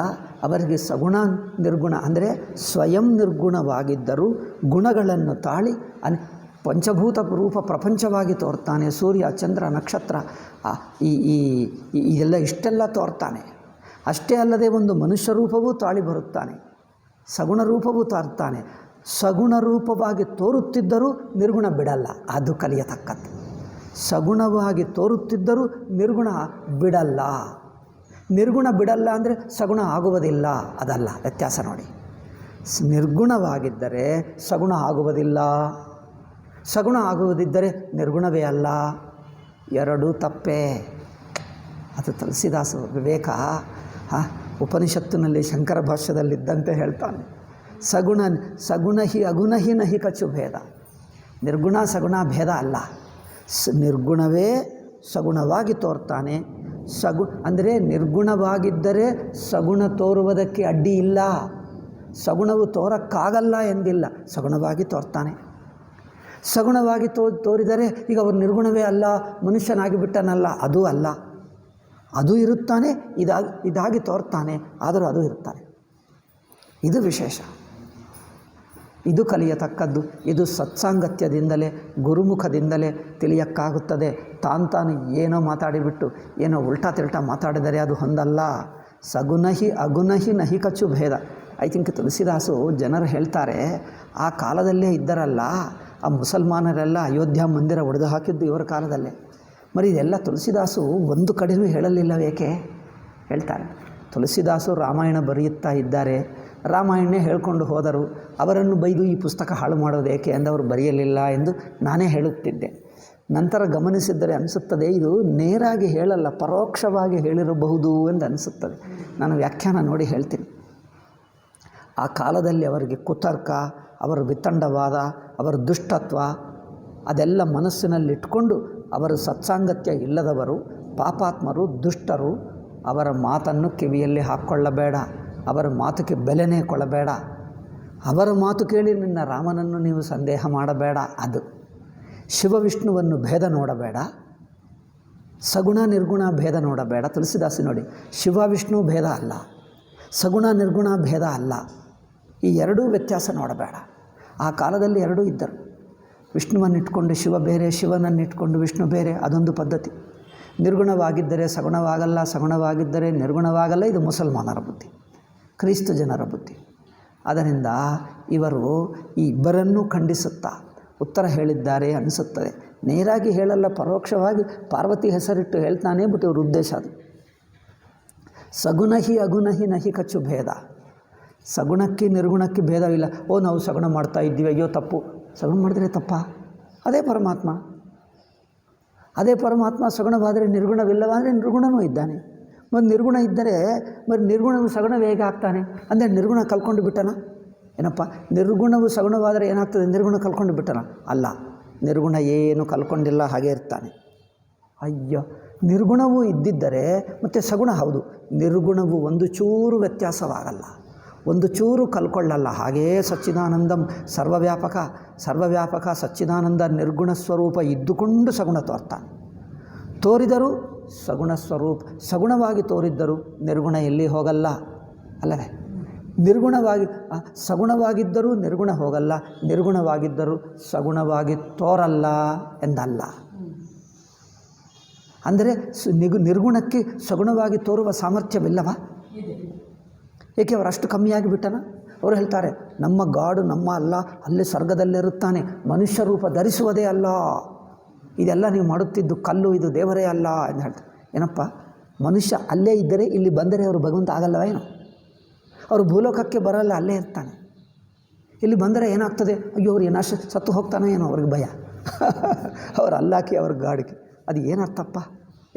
ಅವರಿಗೆ ಸಗುಣ ನಿರ್ಗುಣ ಅಂದರೆ ಸ್ವಯಂ ನಿರ್ಗುಣವಾಗಿದ್ದರೂ ಗುಣಗಳನ್ನು ತಾಳಿ ಪಂಚಭೂತ ರೂಪ ಪ್ರಪಂಚವಾಗಿ ತೋರ್ತಾನೆ. ಸೂರ್ಯ, ಚಂದ್ರ, ನಕ್ಷತ್ರ ಇದೆಲ್ಲ ಇಷ್ಟೆಲ್ಲ ತೋರ್ತಾನೆ. ಅಷ್ಟೇ ಅಲ್ಲದೆ ಒಂದು ಮನುಷ್ಯ ರೂಪವೂ ತಾಳಿ ಬರುತ್ತಾನೆ, ಸಗುಣ ರೂಪವೂ ತಾರ್ತಾನೆ. ಸಗುಣ ರೂಪವಾಗಿ ತೋರುತ್ತಿದ್ದರೂ ನಿರ್ಗುಣ ಬಿಡಲ್ಲ, ಅದು ಕಲಿಯತಕ್ಕದ್ದು. ಸಗುಣವಾಗಿ ತೋರುತ್ತಿದ್ದರೂ ನಿರ್ಗುಣ ಬಿಡಲ್ಲ. ನಿರ್ಗುಣ ಬಿಡಲ್ಲ ಅಂದರೆ ಸಗುಣ ಆಗುವುದಿಲ್ಲ, ಅದಲ್ಲ ವ್ಯತ್ಯಾಸ ನೋಡಿ. ನಿರ್ಗುಣವಾಗಿದ್ದರೆ ಸಗುಣ ಆಗುವುದಿಲ್ಲ, ಸಗುಣ ಆಗುವುದಿದ್ದರೆ ನಿರ್ಗುಣವೇ ಅಲ್ಲ. ಎರಡೂ ತಪ್ಪೇ. ಅದು ತುಳಸಿದಾಸು ವಿವೇಕ ಉಪನಿಷತ್ತಿನಲ್ಲಿ ಶಂಕರ ಭಾಷ್ಯದಲ್ಲಿದ್ದಂತೆ ಹೇಳ್ತಾನೆ. ಸಗುಣ ಹಿ ಅಗುಣ ಹಿ ಕಚ್ಚು ಭೇದ. ನಿರ್ಗುಣ ಸಗುಣ ಭೇದ ಅಲ್ಲ, ನಿರ್ಗುಣವೇ ಸಗುಣವಾಗಿ ತೋರ್ತಾನೆ. ಅಂದರೆ ನಿರ್ಗುಣವಾಗಿದ್ದರೆ ಸಗುಣ ತೋರುವುದಕ್ಕೆ ಅಡ್ಡಿ ಇಲ್ಲ, ಸಗುಣವು ತೋರಕ್ಕಾಗಲ್ಲ ಎಂದಿಲ್ಲ, ಸಗುಣವಾಗಿ ತೋರ್ತಾನೆ. ಸಗುಣವಾಗಿ ತೋರಿದರೆ ಈಗ ಅವರು ನಿರ್ಗುಣವೇ ಅಲ್ಲ, ಮನುಷ್ಯನಾಗಿ ಬಿಟ್ಟನಲ್ಲ, ಅದೂ ಅಲ್ಲ. ಅದು ಇರುತ್ತಾನೆ, ಇದಾಗಿ ತೋರ್ತಾನೆ, ಆದರೂ ಅದು ಇರ್ತಾನೆ. ಇದು ವಿಶೇಷ. ಇದು ಕಲಿಯತಕ್ಕದ್ದು. ಇದು ಸತ್ಸಾಂಗತ್ಯದಿಂದಲೇ ಗುರುಮುಖದಿಂದಲೇ ತಿಳಿಯಕ್ಕಾಗುತ್ತದೆ. ತಾನು ಏನೋ ಮಾತಾಡಿಬಿಟ್ಟು ಏನೋ ಉಲ್ಟಾ ತಿಲ್ಟಾ ಮಾತಾಡಿದರೆ ಅದು ಹೊಂದಲ್ಲ. ಸಗುನಹಿ ಅಗುನಹಿ ನಹಿ ಕಚ್ಚು ಭೇದ. ಐ ಥಿಂಕ್ ತುಳಸಿದಾಸು ಜನರು ಹೇಳ್ತಾರೆ, ಆ ಕಾಲದಲ್ಲೇ ಇದ್ದರಲ್ಲ ಆ ಮುಸಲ್ಮಾನರೆಲ್ಲ ಅಯೋಧ್ಯ ಮಂದಿರ ಒಡೆದು ಹಾಕಿದ್ದು ಇವರ ಕಾಲದಲ್ಲೇ. మరి ಇದೆಲ್ಲ ತುಳಸಿದಾಸು ಒಂದು ಕಡೆಯೂ ಹೇಳಲಿಲ್ಲವೇಕೆ? ಹೇಳ್ತಾರೆ. ತುಳಸಿದಾಸು ರಾಮಾಯಣ ಬರೆಯುತ್ತಾ ಇದ್ದಾರೆ, ರಾಮಾಯಣನೇ ಹೇಳ್ಕೊಂಡು ಹೋದರು. ಅವರನ್ನು ಬೈದು ಈ ಪುಸ್ತಕ ಹಾಳು ಮಾಡೋದು ಏಕೆ ಎಂದವರು ಬರೆಯಲಿಲ್ಲ ಎಂದು ನಾನೇ ಹೇಳುತ್ತಿದ್ದೆ. ನಂತರ ಗಮನಿಸಿದ್ದರೆ ಅನಿಸುತ್ತದೆ ಇದು ನೇರಾಗಿ ಹೇಳಲ್ಲ, ಪರೋಕ್ಷವಾಗಿ ಹೇಳಿರಬಹುದು ಎಂದು ಅನಿಸುತ್ತದೆ. ನಾನು ವ್ಯಾಖ್ಯಾನ ನೋಡಿ ಹೇಳ್ತೀನಿ. ಆ ಕಾಲದಲ್ಲಿ ಅವರಿಗೆ ಕುತರ್ಕ, ಅವರ ವಿತಂಡವಾದ, ಅವರ ದುಷ್ಟತ್ವ ಅದೆಲ್ಲ ಮನಸ್ಸಿನಲ್ಲಿಟ್ಕೊಂಡು ಅವರು ಸತ್ಸಾಂಗತ್ಯ ಇಲ್ಲದವರು, ಪಾಪಾತ್ಮರು, ದುಷ್ಟರು. ಅವರ ಮಾತನ್ನು ಕಿವಿಯಲ್ಲಿ ಹಾಕ್ಕೊಳ್ಳಬೇಡ, ಅವರ ಮಾತುಗೆ ಬೆಲೆನೇ ಕೊಡಬೇಡ. ಅವರ ಮಾತು ಕೇಳಿ ನಿನ್ನ ರಾಮನನ್ನು ನೀವು ಸಂದೇಹ ಮಾಡಬೇಡ. ಅದು ಶಿವವಿಷ್ಣುವನ್ನು ಭೇದ ನೋಡಬೇಡ, ಸಗುಣ ನಿರ್ಗುಣ ಭೇದ ನೋಡಬೇಡ. ತುಳಸಿದಾಸಿ ನೋಡಿ, ಶಿವ ವಿಷ್ಣು ಭೇದ ಅಲ್ಲ, ಸಗುಣ ನಿರ್ಗುಣ ಭೇದ ಅಲ್ಲ. ಈ ಎರಡೂ ವ್ಯತ್ಯಾಸ ನೋಡಬೇಡ. ಆ ಕಾಲದಲ್ಲಿ ಎರಡೂ ಇದ್ದರು. ವಿಷ್ಣುವನ್ನಿಟ್ಕೊಂಡು ಶಿವ ಬೇರೆ, ಶಿವನನ್ನಿಟ್ಕೊಂಡು ವಿಷ್ಣು ಬೇರೆ, ಅದೊಂದು ಪದ್ಧತಿ. ನಿರ್ಗುಣವಾಗಿದ್ದರೆ ಸಗುಣವಾಗಲ್ಲ, ಸಗುಣವಾಗಿದ್ದರೆ ನಿರ್ಗುಣವಾಗಲ್ಲ. ಇದು ಮುಸಲ್ಮಾನರ ಬುದ್ಧಿ, ಕ್ರೈಸ್ತ ಜನರ ಬುದ್ಧಿ. ಅದರಿಂದ ಇವರು ಈ ಇಬ್ಬರನ್ನೂ ಖಂಡಿಸುತ್ತಾ ಉತ್ತರ ಹೇಳಿದ್ದಾರೆ ಅನಿಸುತ್ತದೆ. ನೇರಾಗಿ ಹೇಳಲ್ಲ, ಪರೋಕ್ಷವಾಗಿ ಪಾರ್ವತಿ ಹೆಸರಿಟ್ಟು ಹೇಳ್ತಾನೆ. ಬಟ್ ಇವ್ರ ಉದ್ದೇಶ ಅದು. ಸಗುನಹಿ ಅಗುನಹಿ ನಹಿ ಕಚ್ಚು ಭೇದ. ಸಗುಣಕ್ಕೆ ನಿರ್ಗುಣಕ್ಕೆ ಭೇದವಿಲ್ಲ. ನಾವು ಸಗುಣ ಮಾಡ್ತಾ ಇದ್ದೀವಿ, ಅಯ್ಯೋ ತಪ್ಪು. ಸಗುಣ ಮಾಡಿದ್ರೆ ತಪ್ಪ? ಅದೇ ಪರಮಾತ್ಮ. ಅದೇ ಪರಮಾತ್ಮ ಸಗುಣವಾದರೆ ನಿರ್ಗುಣವಿಲ್ಲವಾದರೆ ನಿರ್ಗುಣನೂ ಇದ್ದಾನೆ. ಮತ್ತು ನಿರ್ಗುಣ ಇದ್ದರೆ మరి ನಿರ್ಗುಣವು ಸಗುಣವೇ ಹೇಗೆ ಆಗ್ತಾನೆ? ಅಂದರೆ ನಿರ್ಗುಣ ಕಲ್ಕೊಂಡು ಬಿಟ್ಟನ ಏನಪ್ಪ? ನಿರ್ಗುಣವು ಸಗುಣವಾದರೆ ಏನಾಗ್ತದೆ? ನಿರ್ಗುಣ ಕಲ್ಕೊಂಡು ಬಿಟ್ಟನ? ಅಲ್ಲ, ನಿರ್ಗುಣ ಏನು ಕಲ್ಕೊಂಡಿಲ್ಲ, ಹಾಗೇ ಇರ್ತಾನೆ. ಅಯ್ಯೋ, ನಿರ್ಗುಣವೂ ಇದ್ದಿದ್ದರೆ ಮತ್ತು ಸಗುಣ ಹೌದು. ನಿರ್ಗುಣವು ಒಂದು ಚೂರು ವ್ಯತ್ಯಾಸವಾಗಲ್ಲ, ಒಂದು ಚೂರು ಕಲ್ಕೊಳ್ಳಲ್ಲ. ಹಾಗೇ ಸಚ್ಚಿದಾನಂದಂ ಸರ್ವವ್ಯಾಪಕ ಸಚ್ಚಿದಾನಂದ ನಿರ್ಗುಣ ಸ್ವರೂಪ ಇದ್ದುಕೊಂಡು ಸಗುಣ ತೋರ್ತಾನೆ. ತೋರಿದರೂ ಸಗುಣ ಸ್ವರೂಪ, ಸಗುಣವಾಗಿ ತೋರಿದ್ದರೂ ನಿರ್ಗುಣ ಎಲ್ಲಿ ಹೋಗಲ್ಲ ಅಲ್ಲವೇ? ಸಗುಣವಾಗಿದ್ದರೂ ನಿರ್ಗುಣ ಹೋಗಲ್ಲ, ನಿರ್ಗುಣವಾಗಿದ್ದರೂ ಸಗುಣವಾಗಿ ತೋರಲ್ಲ ಎಂದಲ್ಲ. ಅಂದರೆ ನಿರ್ಗುಣಕ್ಕೆ ಸಗುಣವಾಗಿ ತೋರುವ ಸಾಮರ್ಥ್ಯವಿಲ್ಲವಾ? ಏಕೆ ಅವರು ಅಷ್ಟು ಕಮ್ಮಿಯಾಗಿ ಬಿಟ್ಟನ? ಅವರು ಹೇಳ್ತಾರೆ, ನಮ್ಮ ಗಾಡು ನಮ್ಮ ಅಲ್ಲ, ಅಲ್ಲಿ ಸ್ವರ್ಗದಲ್ಲಿರುತ್ತಾನೆ, ಮನುಷ್ಯ ರೂಪ ಧರಿಸುವುದೇ ಅಲ್ಲ. ಇದೆಲ್ಲ ನೀವು ಮಾಡುತ್ತಿದ್ದು ಕಲ್ಲು, ಇದು ದೇವರೇ ಅಲ್ಲ ಎಂದು ಹೇಳ್ತಾರೆ. ಏನಪ್ಪ, ಮನುಷ್ಯ ಅಲ್ಲೇ ಇದ್ದರೆ ಇಲ್ಲಿ ಬಂದರೆ ಅವರು ಭಗವಂತ ಆಗಲ್ಲವೇನು? ಅವರು ಭೂಲೋಕಕ್ಕೆ ಬರಲ್ಲ, ಅಲ್ಲೇ ಇರ್ತಾನೆ. ಇಲ್ಲಿ ಬಂದರೆ ಏನಾಗ್ತದೆ? ಅಯ್ಯೋ ಅವ್ರು ಏನಾಶ ಸತ್ತು ಹೋಗ್ತಾನೋ ಏನೋ, ಅವ್ರಿಗೆ ಭಯ. ಅವ್ರು ಅಲ್ಲಾಕಿ ಅವ್ರ ಗಾಡಿಗೆ. ಅದು ಏನರ್ಥಪ್ಪ?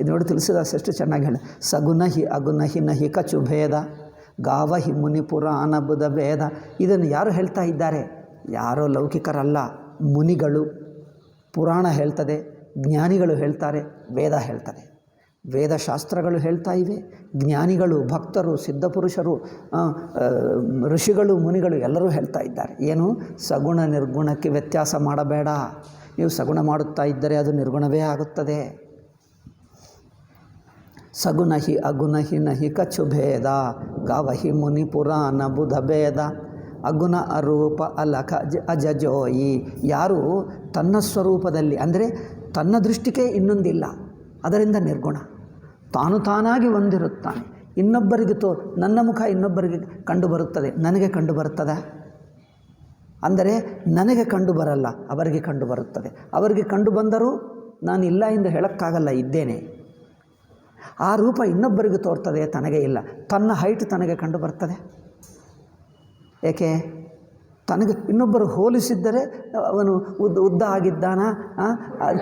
ಇದು ನೋಡಿ ತುಳಸಿದಾಸ್ ಎಷ್ಟು ಚೆನ್ನಾಗಿ ಹೇಳಿ. ಸಗುನಹಿ ಅಗುನಹಿ ನಹಿ ಕಚು ಭೇದ ಗಾವಹಿ ಮುನಿ ಪುರಾಣ ಬುಧ ಭೇದ. ಇದನ್ನು ಯಾರು ಹೇಳ್ತಾ ಇದ್ದಾರೆ? ಯಾರೋ ಲೌಕಿಕರಲ್ಲ, ಮುನಿಗಳು. ಪುರಾಣ ಹೇಳ್ತದೆ, ಜ್ಞಾನಿಗಳು ಹೇಳ್ತಾರೆ, ವೇದ ಹೇಳ್ತದೆ. ವೇದಶಾಸ್ತ್ರಗಳು ಹೇಳ್ತಾ ಇವೆ, ಜ್ಞಾನಿಗಳು, ಭಕ್ತರು, ಸಿದ್ಧಪುರುಷರು, ಋಷಿಗಳು, ಮುನಿಗಳು ಎಲ್ಲರೂ ಹೇಳ್ತಾ ಇದ್ದಾರೆ. ಏನು? ಸಗುಣ ನಿರ್ಗುಣಕ್ಕೆ ವ್ಯತ್ಯಾಸ ಮಾಡಬೇಡ. ನೀವು ಸಗುಣ ಮಾಡುತ್ತಾ ಇದ್ದರೆ ಅದು ನಿರ್ಗುಣವೇ ಆಗುತ್ತದೆ. ಸಗುನಹಿ ಅಗುನಹಿ ನಹಿ ಕಚ್ಚು ಭೇದ ಗಾವಹಿ ಮುನಿ ಪುರಾಣ ಬುಧ ಭೇದ. ಅಗುಣ ಅರೂಪ ಅಲಖ ಅಜಜೋಯಿ. ಯಾರು ತನ್ನ ಸ್ವರೂಪದಲ್ಲಿ, ಅಂದರೆ ತನ್ನ ದೃಷ್ಟಿಗೆ ಇನ್ನೊಂದಿಲ್ಲ, ಅದರಿಂದ ನಿರ್ಗುಣ. ತಾನಾಗಿ ಒಂದಿರುತ್ತಾನೆ. ಇನ್ನೊಬ್ಬರಿಗೆ ನನ್ನ ಮುಖ ಇನ್ನೊಬ್ಬರಿಗೆ ಕಂಡು ಬರುತ್ತದೆ, ನನಗೆ ಕಂಡು ಬರುತ್ತದೆ. ಅಂದರೆ ನನಗೆ ಕಂಡು ಬರಲ್ಲ, ಅವರಿಗೆ ಕಂಡು ಬರುತ್ತದೆ. ಅವರಿಗೆ ಕಂಡು ಬಂದರೂ ನಾನು ಇಲ್ಲ ಎಂದು ಹೇಳೋಕ್ಕಾಗಲ್ಲ, ಇದ್ದೇನೆ. ಆ ರೂಪ ಇನ್ನೊಬ್ಬರಿಗೆ ತೋರ್ತದೆ, ತನಗೆ ಇಲ್ಲ. ತನ್ನ ಹೈಟ್ ತನಗೆ ಕಂಡು ಬರ್ತದೆ. ಏಕೆ? ತನಗೆ ಇನ್ನೊಬ್ಬರು ಹೋಲಿಸಿದ್ದರೆ ಅವನು ಉದ್ದ ಆಗಿದ್ದಾನ,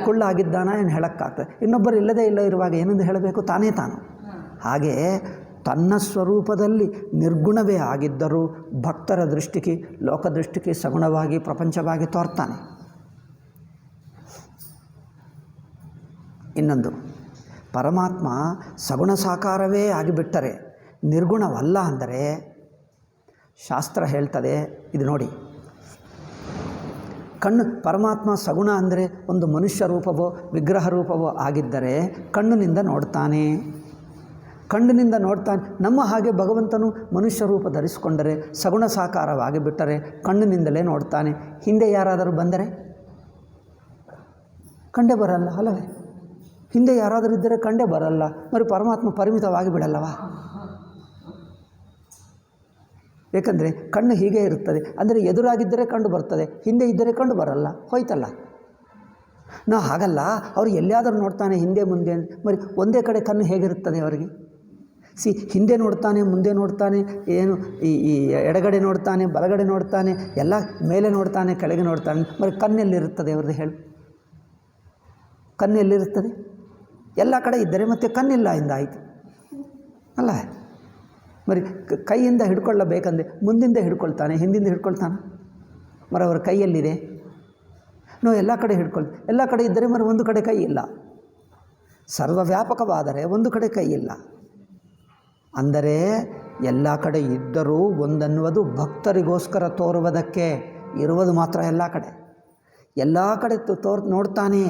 ಕುಳ್ಳಾಗಿದ್ದಾನ ಏನು ಹೇಳೋಕ್ಕಾಗ್ತದೆ. ಇನ್ನೊಬ್ಬರು ಇಲ್ಲದೇ ಇರುವಾಗ ಏನೆಂದು ಹೇಳಬೇಕು? ತಾನೇ ತಾನು. ಹಾಗೆ ತನ್ನ ಸ್ವರೂಪದಲ್ಲಿ ನಿರ್ಗುಣವೇ ಆಗಿದ್ದರೂ ಭಕ್ತರ ದೃಷ್ಟಿಗೆ, ಲೋಕದೃಷ್ಟಿಗೆ ಸಗುಣವಾಗಿ, ಪ್ರಪಂಚವಾಗಿ ತೋರ್ತಾನೆ. ಇನ್ನೊಂದು, ಪರಮಾತ್ಮ ಸಗುಣ ಸಾಕಾರವೇ ಆಗಿಬಿಟ್ಟರೆ, ನಿರ್ಗುಣವಲ್ಲ ಅಂದರೆ ಶಾಸ್ತ್ರ ಹೇಳ್ತದೆ. ಇದು ನೋಡಿ, ಕಣ್ಣು, ಪರಮಾತ್ಮ ಸಗುಣ ಅಂದರೆ ಒಂದು ಮನುಷ್ಯ ರೂಪವೋ ವಿಗ್ರಹ ರೂಪವೋ ಆಗಿದ್ದರೆ ಕಣ್ಣಿನಿಂದ ನೋಡ್ತಾನೆ. ಕಣ್ಣಿನಿಂದ ನೋಡ್ತಾನೆ. ನಮ್ಮ ಹಾಗೆ ಭಗವಂತನು ಮನುಷ್ಯ ರೂಪ ಧರಿಸಿಕೊಂಡರೆ, ಸಗುಣ ಸಾಕಾರವಾಗಿ ಬಿಟ್ಟರೆ ಕಣ್ಣಿನಿಂದಲೇ ನೋಡ್ತಾನೆ. ಹಿಂದೆ ಯಾರಾದರೂ ಬಂದರೆ ಕಂಡೇ ಬರಲ್ಲ ಅಲ್ಲವೇ? ಹಿಂದೆ ಯಾರಾದರೂ ಇದ್ದರೆ ಕಂಡೇ ಬರಲ್ಲ. మరి ಪರಮಾತ್ಮ ಪರಿಮಿತವಾಗಿ ಬಿಡಲ್ಲವಾ? ಏಕೆಂದರೆ ಕಣ್ಣು ಹೀಗೆ ಇರುತ್ತದೆ. ಅಂದರೆ ಎದುರಾಗಿದ್ದರೆ ಕಂಡು ಬರ್ತದೆ, ಹಿಂದೆ ಇದ್ದರೆ ಕಂಡು ಬರಲ್ಲ, ಹೋಯ್ತಲ್ಲ. ನಾವು ಹಾಗಲ್ಲ, ಅವರು ಎಲ್ಲಿಯಾದರೂ ನೋಡ್ತಾನೆ ಹಿಂದೆ ಮುಂದೆ. మరి ಒಂದೇ ಕಡೆ ಕಣ್ಣು ಹೇಗಿರುತ್ತದೆ ಅವರಿಗೆ? ಹಿಂದೆ ನೋಡ್ತಾನೆ, ಮುಂದೆ ನೋಡ್ತಾನೆ, ಏನು ಈ ಎಡಗಡೆ ನೋಡ್ತಾನೆ, ಬಲಗಡೆ ನೋಡ್ತಾನೆ, ಎಲ್ಲ ಮೇಲೆ ನೋಡ್ತಾನೆ, ಕೆಳಗೆ ನೋಡ್ತಾನೆ. మరి ಕಣ್ಣೆಲ್ಲಿರುತ್ತದೆ ಅವ್ರದ್ದು ಹೇಳು? ಕಣ್ಣು ಎಲ್ಲಿರುತ್ತದೆ? ಎಲ್ಲ ಕಡೆ ಇದ್ದರೆ ಮತ್ತೆ ಕಣ್ಣಿಲ್ಲ ಎಂದಾಯಿತು ಅಲ್ಲ. మరి ಕೈಯಿಂದ ಹಿಡ್ಕೊಳ್ಳಬೇಕಂದ್ರೆ ಮುಂದಿಂದ ಹಿಡ್ಕೊಳ್ತಾನೆ, ಹಿಂದಿಂದ ಹಿಡ್ಕೊಳ್ತಾನೆ. మరి ಅವರ ಕೈಯಲ್ಲಿದೆ? ನಾವು ಎಲ್ಲ ಕಡೆ ಹಿಡ್ಕೊಳ್ತೀವಿ. ಎಲ್ಲ ಕಡೆ ಇದ್ದರೆ మరి ಒಂದು ಕಡೆ ಕೈ ಇಲ್ಲ. ಸರ್ವವ್ಯಾಪಕವಾದರೆ ಒಂದು ಕಡೆ ಕೈ ಇಲ್ಲ. ಅಂದರೆ ಎಲ್ಲ ಕಡೆ ಇದ್ದರೂ ಒಂದನ್ನುವುದು ಭಕ್ತರಿಗೋಸ್ಕರ ತೋರುವುದಕ್ಕೆ ಇರುವುದು ಮಾತ್ರ. ಎಲ್ಲ ಕಡೆ ನೋಡ್ತಾನೆ.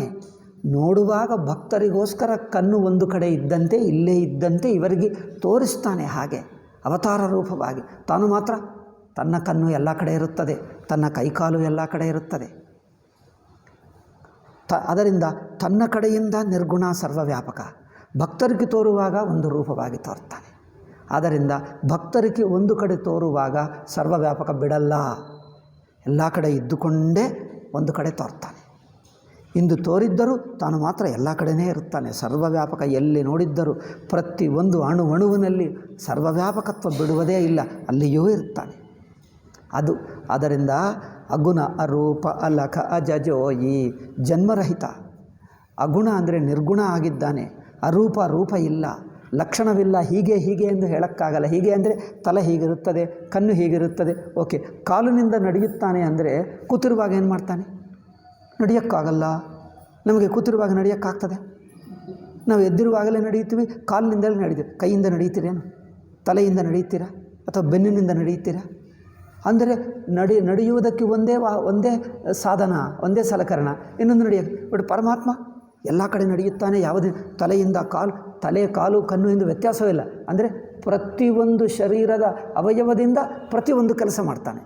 ನೋಡುವಾಗ ಭಕ್ತರಿಗೋಸ್ಕರ ಕಣ್ಣು ಒಂದು ಕಡೆ ಇದ್ದಂತೆ, ಇಲ್ಲೇ ಇದ್ದಂತೆ ಇವರಿಗೆ ತೋರಿಸ್ತಾನೆ. ಹಾಗೆ ಅವತಾರ ರೂಪವಾಗಿ ತಾನು ಮಾತ್ರ ತನ್ನ ಕಣ್ಣು ಎಲ್ಲ ಕಡೆ ಇರುತ್ತದೆ, ತನ್ನ ಕೈಕಾಲು ಎಲ್ಲ ಕಡೆ ಇರುತ್ತದೆ. ಅದರಿಂದ ತನ್ನ ಕಡೆಯಿಂದ ನಿರ್ಗುಣ ಸರ್ವವ್ಯಾಪಕ, ಭಕ್ತರಿಗೆ ತೋರುವಾಗ ಒಂದು ರೂಪವಾಗಿ ತೋರ್ತಾನೆ. ಆದ್ದರಿಂದ ಭಕ್ತರಿಗೆ ಒಂದು ಕಡೆ ತೋರುವಾಗ ಸರ್ವವ್ಯಾಪಕ ಬಿಡಲ್ಲ, ಎಲ್ಲ ಕಡೆ ಇದ್ದುಕೊಂಡೇ ಒಂದು ಕಡೆ ತೋರ್ತಾನೆ. ಇಂದು ತೋರಿದ್ದರೂ ತಾನು ಮಾತ್ರ ಎಲ್ಲ ಕಡೆಯೇ ಇರುತ್ತಾನೆ, ಸರ್ವವ್ಯಾಪಕ. ಎಲ್ಲಿ ನೋಡಿದ್ದರೂ ಪ್ರತಿಯೊಂದು ಅಣುವಿನಲ್ಲಿ ಸರ್ವವ್ಯಾಪಕತ್ವ ಬಿಡುವುದೇ ಇಲ್ಲ, ಅಲ್ಲಿಯೂ ಇರ್ತಾನೆ. ಅದರಿಂದ ಅಗುಣ ಅರೂಪ ಅಲಕ ಅಜಜೋಯಿ, ಜನ್ಮರಹಿತ. ಅಗುಣ ಅಂದರೆ ನಿರ್ಗುಣ ಆಗಿದ್ದಾನೆ, ಅರೂಪ ರೂಪ ಇಲ್ಲ, ಲಕ್ಷಣವಿಲ್ಲ. ಹೀಗೆ ಎಂದು ಹೇಳೋಕ್ಕಾಗಲ್ಲ. ಹೀಗೆ ಅಂದರೆ ತಲೆ ಹೀಗಿರುತ್ತದೆ, ಕಣ್ಣು ಹೀಗಿರುತ್ತದೆ, ಓಕೆ. ಕಾಲಿನಿಂದ ನಡೆಯುತ್ತಾನೆ ಅಂದರೆ ಕೂತಿರುವಾಗ ಏನು ಮಾಡ್ತಾನೆ? ನಡೆಯೋಕ್ಕಾಗಲ್ಲ. ನಮಗೆ ಕೂತಿರುವಾಗ ನಡೆಯೋಕ್ಕಾಗ್ತದೆ? ನಾವು ಎದ್ದಿರುವಾಗಲೇ ನಡೆಯುತ್ತೀವಿ, ಕಾಲಿನಿಂದಲೇ ನಡೆಯುತ್ತೀವಿ. ಕೈಯಿಂದ ನಡೆಯುತ್ತೀರೇನು? ತಲೆಯಿಂದ ನಡೆಯುತ್ತೀರಾ ಅಥವಾ ಬೆನ್ನಿನಿಂದ ನಡೆಯುತ್ತೀರಾ? ಅಂದರೆ ನಡೆಯುವುದಕ್ಕೆ ಒಂದೇ ಸಾಧನ, ಒಂದೇ ಸಲಕರಣ, ಇನ್ನೊಂದು ನಡೆಯೋಕ್ಕೆ. ಬಟ್ ಪರಮಾತ್ಮ ಎಲ್ಲ ಕಡೆ ನಡೆಯುತ್ತಾನೆ. ಯಾವುದೇ ತಲೆಯಿಂದ ತಲೆ ಕಾಲು ಕಣ್ಣು ಎಂದು ವ್ಯತ್ಯಾಸವಿಲ್ಲ. ಅಂದರೆ ಪ್ರತಿಯೊಂದು ಶರೀರದ ಅವಯವದಿಂದ ಪ್ರತಿಯೊಂದು ಕೆಲಸ ಮಾಡ್ತಾನೆ.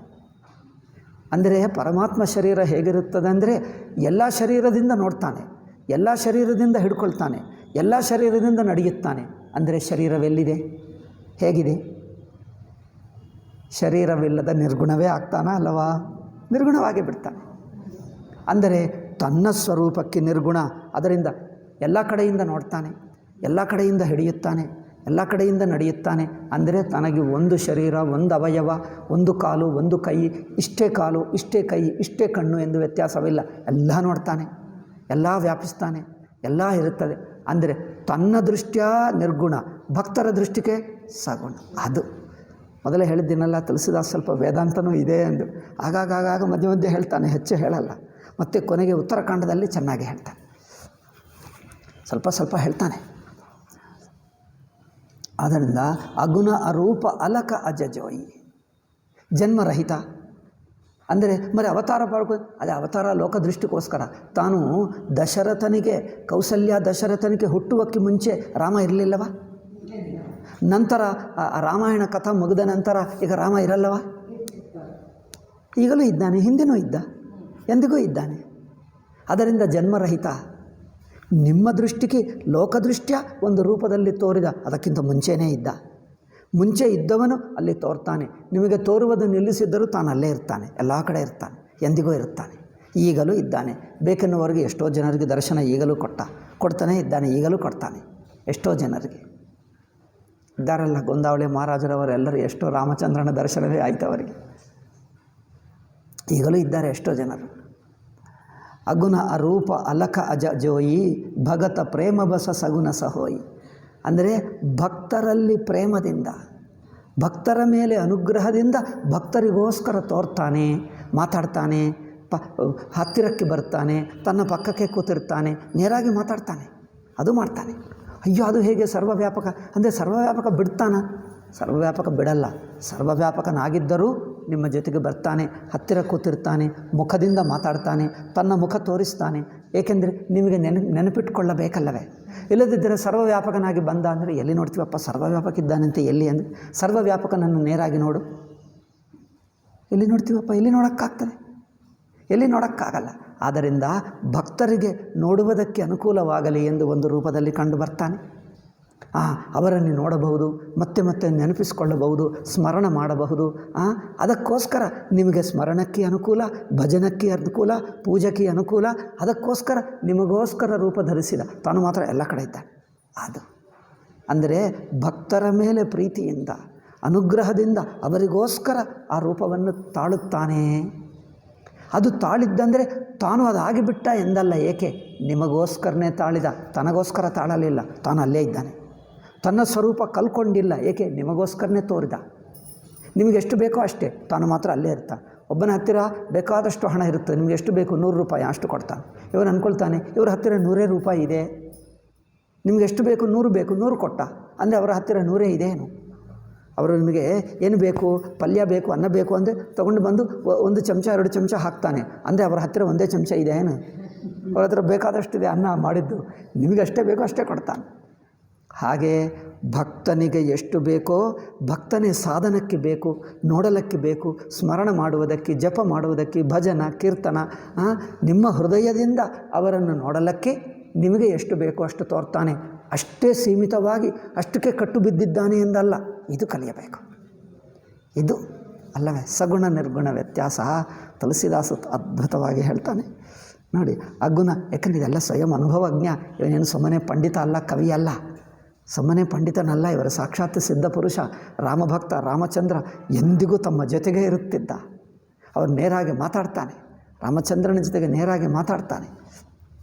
ಅಂದರೆ ಪರಮಾತ್ಮ ಶರೀರ ಹೇಗಿರುತ್ತದೆ ಅಂದರೆ ಎಲ್ಲ ಶರೀರದಿಂದ ನೋಡ್ತಾನೆ, ಎಲ್ಲ ಶರೀರದಿಂದ ಹಿಡ್ಕೊಳ್ತಾನೆ, ಎಲ್ಲ ಶರೀರದಿಂದ ನಡೆಯುತ್ತಾನೆ. ಅಂದರೆ ಶರೀರವೆಲ್ಲಿದೆ? ಹೇಗಿದೆ? ಶರೀರವಿಲ್ಲದ ನಿರ್ಗುಣವೇ ಆಗ್ತಾನ ಅಲ್ಲವಾ? ನಿರ್ಗುಣವಾಗಿ ಬಿಡ್ತಾನೆ. ಅಂದರೆ ತನ್ನ ಸ್ವರೂಪಕ್ಕೆ ನಿರ್ಗುಣ. ಅದರಿಂದ ಎಲ್ಲ ಕಡೆಯಿಂದ ನೋಡ್ತಾನೆ, ಎಲ್ಲ ಕಡೆಯಿಂದ ಹಿಡಿಯುತ್ತಾನೆ, ಎಲ್ಲ ಕಡೆಯಿಂದ ನಡೆಯುತ್ತಾನೆ. ಅಂದರೆ ತನಗೆ ಒಂದು ಶರೀರ, ಒಂದು ಅವಯವ, ಒಂದು ಕಾಲು, ಒಂದು ಕೈ, ಇಷ್ಟೇ ಕಾಲು, ಇಷ್ಟೇ ಕೈ, ಇಷ್ಟೇ ಕಣ್ಣು ಎಂದು ವ್ಯತ್ಯಾಸವಿಲ್ಲ. ಎಲ್ಲ ನೋಡ್ತಾನೆ, ಎಲ್ಲ ವ್ಯಾಪಿಸ್ತಾನೆ, ಎಲ್ಲ ಇರುತ್ತದೆ. ಅಂದರೆ ತನ್ನ ದೃಷ್ಟಿಯ ನಿರ್ಗುಣ, ಭಕ್ತರ ದೃಷ್ಟಿಗೆ ಸಗುಣ. ಅದು ಮೊದಲೇ ಹೇಳಿದ್ದೀನಲ್ಲ, ತುಳಸಿದಾಸ್ ಸ್ವಲ್ಪ ವೇದಾಂತನೂ ಇದೆ ಎಂದು. ಆಗಾಗ ಮಧ್ಯೆ ಹೇಳ್ತಾನೆ, ಹೆಚ್ಚು ಹೇಳಲ್ಲ. ಮತ್ತು ಕೊನೆಗೆ ಉತ್ತರಾಖಂಡದಲ್ಲಿ ಚೆನ್ನಾಗಿ ಹೇಳ್ತಾನೆ, ಸ್ವಲ್ಪ ಹೇಳ್ತಾನೆ. ಆದ್ದರಿಂದ ಅಗುಣ ಅರೂಪ ಅಲಕ ಅಜಜೋಯಿ, ಜನ್ಮರಹಿತ. ಅಂದರೆ మరి ಅವತಾರ ಅದೇ ಅವತಾರ ಲೋಕದೃಷ್ಟಿಗೋಸ್ಕರ. ತಾನು ಕೌಸಲ್ಯ ದಶರಥನಿಗೆ ಹುಟ್ಟುವಕ್ಕೆ ಮುಂಚೆ ರಾಮ ಇರಲಿಲ್ಲವ? ನಂತರ ರಾಮಾಯಣ ಕಥಾ ಮುಗಿದ ನಂತರ ಈಗ ರಾಮ ಇರಲ್ಲವ? ಈಗಲೂ ಇದ್ದಾನೆ, ಹಿಂದೆನೂ ಇದ್ದ, ಎಂದಿಗೂ ಇದ್ದಾನೆ. ಅದರಿಂದ ಜನ್ಮರಹಿತ. ನಿಮ್ಮ ದೃಷ್ಟಿಗೆ ಲೋಕದೃಷ್ಟಿಯ ಒಂದು ರೂಪದಲ್ಲಿ ತೋರಿದ, ಅದಕ್ಕಿಂತ ಮುಂಚೆನೇ ಇದ್ದ. ಮುಂಚೆ ಇದ್ದವನು ಅಲ್ಲಿ ತೋರ್ತಾನೆ. ನಿಮಗೆ ತೋರುವುದು ನಿಲ್ಲಿಸಿದ್ದರೂ ತಾನು ಅಲ್ಲೇ ಇರ್ತಾನೆ, ಎಲ್ಲ ಕಡೆ ಇರ್ತಾನೆ, ಎಂದಿಗೂ ಇರುತ್ತಾನೆ. ಈಗಲೂ ಇದ್ದಾನೆ. ಬೇಕೆನ್ನುವರೆಗೆ ಎಷ್ಟೋ ಜನರಿಗೆ ದರ್ಶನ ಈಗಲೂ ಕೊಡ್ತಾನೆ ಇದ್ದಾನೆ, ಈಗಲೂ ಕೊಡ್ತಾನೆ. ಎಷ್ಟೋ ಜನರಿಗೆ ಇದ್ದಾರಲ್ಲ, ಗೊಂದಾವಳಿ ಮಹಾರಾಜರವರೆಲ್ಲರೂ ಎಷ್ಟೋ ರಾಮಚಂದ್ರನ ದರ್ಶನವೇ ಆಯಿತು ಅವರಿಗೆ. ಈಗಲೂ ಇದ್ದಾರೆ ಎಷ್ಟೋ ಜನರು. ಅಗುಣ ಅರೂಪ ಅಲಕ ಅಜಜೋಯಿ, ಭಗತ ಪ್ರೇಮ ಬಸ ಸಗುಣ ಸಹೋಯಿ. ಅಂದರೆ ಭಕ್ತರಲ್ಲಿ ಪ್ರೇಮದಿಂದ, ಭಕ್ತರ ಮೇಲೆ ಅನುಗ್ರಹದಿಂದ ಭಕ್ತರಿಗೋಸ್ಕರ ತೋರ್ತಾನೆ, ಮಾತಾಡ್ತಾನೆ, ಹತ್ತಿರಕ್ಕೆ ಬರ್ತಾನೆ, ತನ್ನ ಪಕ್ಕಕ್ಕೆ ಕೂತಿರ್ತಾನೆ, ನೇರಾಗಿ ಮಾತಾಡ್ತಾನೆ, ಅದು ಮಾಡ್ತಾನೆ. ಅಯ್ಯೋ, ಅದು ಹೇಗೆ ಸರ್ವವ್ಯಾಪಕ? ಅಂದರೆ ಸರ್ವವ್ಯಾಪಕ ಬಿಡ್ತಾನ? ಸರ್ವವ್ಯಾಪಕ ಬಿಡಲ್ಲ. ಸರ್ವವ್ಯಾಪಕನಾಗಿದ್ದರೂ ನಿಮ್ಮ ಜೊತೆಗೆ ಬರ್ತಾನೆ, ಹತ್ತಿರ ಕೂತಿರ್ತಾನೆ, ಮುಖದಿಂದ ಮಾತಾಡ್ತಾನೆ, ತನ್ನ ಮುಖ ತೋರಿಸ್ತಾನೆ, ಏಕೆಂದರೆ ನಿಮಗೆ ನೆನಪಿಟ್ಕೊಳ್ಳಬೇಕಲ್ಲವೇ. ಇಲ್ಲದಿದ್ದರೆ ಸರ್ವವ್ಯಾಪಕನಾಗಿ ಬಂದ ಅಂದರೆ ಎಲ್ಲಿ ನೋಡ್ತೀವಪ್ಪ ಸರ್ವವ್ಯಾಪಕ ಇದ್ದಾನಂತೆ, ಎಲ್ಲಿ ಅಂದರೆ ಸರ್ವವ್ಯಾಪಕನನ್ನು ನೇರಾಗಿ ನೋಡು, ಎಲ್ಲಿ ನೋಡ್ತೀವಪ್ಪ, ಎಲ್ಲಿ ನೋಡೋಕ್ಕಾಗ್ತದೆ, ಎಲ್ಲಿ ನೋಡೋಕ್ಕಾಗಲ್ಲ. ಆದ್ದರಿಂದ ಭಕ್ತರಿಗೆ ನೋಡುವುದಕ್ಕೆ ಅನುಕೂಲವಾಗಲಿ ಎಂದು ಒಂದು ರೂಪದಲ್ಲಿ ಕಂಡು ಬರ್ತಾನೆ. ಅವರನ್ನು ನೋಡಬಹುದು, ಮತ್ತೆ ಮತ್ತೆ ನೆನಪಿಸಿಕೊಳ್ಳಬಹುದು, ಸ್ಮರಣ ಮಾಡಬಹುದು. ಅದಕ್ಕೋಸ್ಕರ ನಿಮಗೆ ಸ್ಮರಣಕ್ಕೆ ಅನುಕೂಲ, ಭಜನಕ್ಕೆ ಅನುಕೂಲ, ಪೂಜೆಗೆ ಅನುಕೂಲ. ಅದಕ್ಕೋಸ್ಕರ ನಿಮಗೋಸ್ಕರ ರೂಪ ಧರಿಸಿದ, ತಾನು ಮಾತ್ರ ಎಲ್ಲ ಕಡೆ ಇದ್ದಾನೆ. ಅದು ಅಂದರೆ ಭಕ್ತರ ಮೇಲೆ ಪ್ರೀತಿಯಿಂದ ಅನುಗ್ರಹದಿಂದ ಅವರಿಗೋಸ್ಕರ ಆ ರೂಪವನ್ನು ತಾಳುತ್ತಾನೆ. ಅದು ತಾಳಿದ್ದಂದರೆ ತಾನು ಅದು ಆಗಿಬಿಟ್ಟ ಎಂದಲ್ಲ. ಏಕೆ? ನಿಮಗೋಸ್ಕರನೇ ತಾಳಿದ, ತನಗೋಸ್ಕರ ತಾಳಲಿಲ್ಲ. ತಾನು ಅಲ್ಲೇ ಇದ್ದಾನೆ, ತನ್ನ ಸ್ವರೂಪ ಕಲ್ಕೊಂಡಿಲ್ಲ. ಏಕೆ? ನಿಮಗೋಸ್ಕರನೇ ತೋರಿದ. ನಿಮಗೆ ಎಷ್ಟು ಬೇಕೋ ಅಷ್ಟೇ, ತಾನು ಮಾತ್ರ ಅಲ್ಲೇ ಇರ್ತಾನೆ. ಒಬ್ಬನ ಹತ್ತಿರ ಬೇಕಾದಷ್ಟು ಹಣ ಇರುತ್ತೆ, ನಿಮಗೆ ಎಷ್ಟು ಬೇಕು 100 ರೂಪಾಯಿ ಅಷ್ಟು ಕೊಡ್ತಾನೆ. ಇವನು ಅಂದ್ಕೊಳ್ತಾನೆ ಇವ್ರ ಹತ್ತಿರ 100 ರೂಪಾಯಿ ಇದೆ, ನಿಮಗೆ ಎಷ್ಟು ಬೇಕು 100 ಬೇಕು, 100 ಕೊಟ್ಟ ಅಂದರೆ ಅವರ ಹತ್ತಿರ 100 ಇದೆ ಏನು? ಅವರು ನಿಮಗೆ ಏನು ಬೇಕು, ಪಲ್ಯ ಬೇಕು, ಅನ್ನ ಬೇಕು ಅಂದರೆ ತೊಗೊಂಡು ಬಂದು 1 ಚಮಚ 2 ಚಮಚ ಹಾಕ್ತಾನೆ ಅಂದರೆ ಅವರ ಹತ್ತಿರ 1 ಚಮಚ ಇದೆ ಏನು? ಅವರ ಹತ್ರ ಬೇಕಾದಷ್ಟಿದೆ ಅನ್ನ ಮಾಡಿದ್ದು, ನಿಮಗೆ ಅಷ್ಟೇ ಬೇಕೋ ಅಷ್ಟೇ ಕೊಡ್ತಾನೆ. ಹಾಗೆ ಭಕ್ತನಿಗೆ ಎಷ್ಟು ಬೇಕೋ, ಭಕ್ತನೇ ಸಾಧನಕ್ಕೆ ಬೇಕು, ನೋಡಲಕ್ಕೆ ಬೇಕು, ಸ್ಮರಣ ಮಾಡುವುದಕ್ಕೆ, ಜಪ ಮಾಡುವುದಕ್ಕೆ, ಭಜನ ಕೀರ್ತನ, ನಿಮ್ಮ ಹೃದಯದಿಂದ ಅವರನ್ನು ನೋಡಲಕ್ಕೆ ನಿಮಗೆ ಎಷ್ಟು ಬೇಕೋ ಅಷ್ಟು ತೋರ್ತಾನೆ. ಅಷ್ಟೇ ಸೀಮಿತವಾಗಿ ಅಷ್ಟಕ್ಕೆ ಕಟ್ಟು ಬಿದ್ದಿದ್ದಾನೆ ಎಂದಲ್ಲ. ಇದು ಕಲಿಯಬೇಕು. ಇದು ಅಲ್ಲವೇ ಸಗುಣ ನಿರ್ಗುಣ ವ್ಯತ್ಯಾಸ. ತುಳಸಿದಾಸ ಅದ್ಭುತವಾಗಿ ಹೇಳ್ತಾನೆ ನೋಡಿ. ಅಗುಣ, ಯಾಕಂದರೆ ಇದೆಲ್ಲ ಸ್ವಯಂ ಅನುಭವಜ್ಞ. ಇವನೇನು ಸುಮ್ಮನೆ ಪಂಡಿತ ಅಲ್ಲ, ಕವಿ ಅಲ್ಲ, ಸುಮ್ಮನೆ ಪಂಡಿತನಲ್ಲ. ಇವರ ಸಾಕ್ಷಾತ್ ಸಿದ್ಧ ಪುರುಷ ರಾಮಭಕ್ತ ರಾಮಚಂದ್ರ ಎಂದಿಗೂ ತಮ್ಮ ಜೊತೆಗೆ ಇರುತ್ತಿದ್ದ. ಅವರು ನೇರಾಗಿ ಮಾತಾಡ್ತಾನೆ, ರಾಮಚಂದ್ರನ ಜೊತೆಗೆ ನೇರಾಗಿ ಮಾತಾಡ್ತಾನೆ.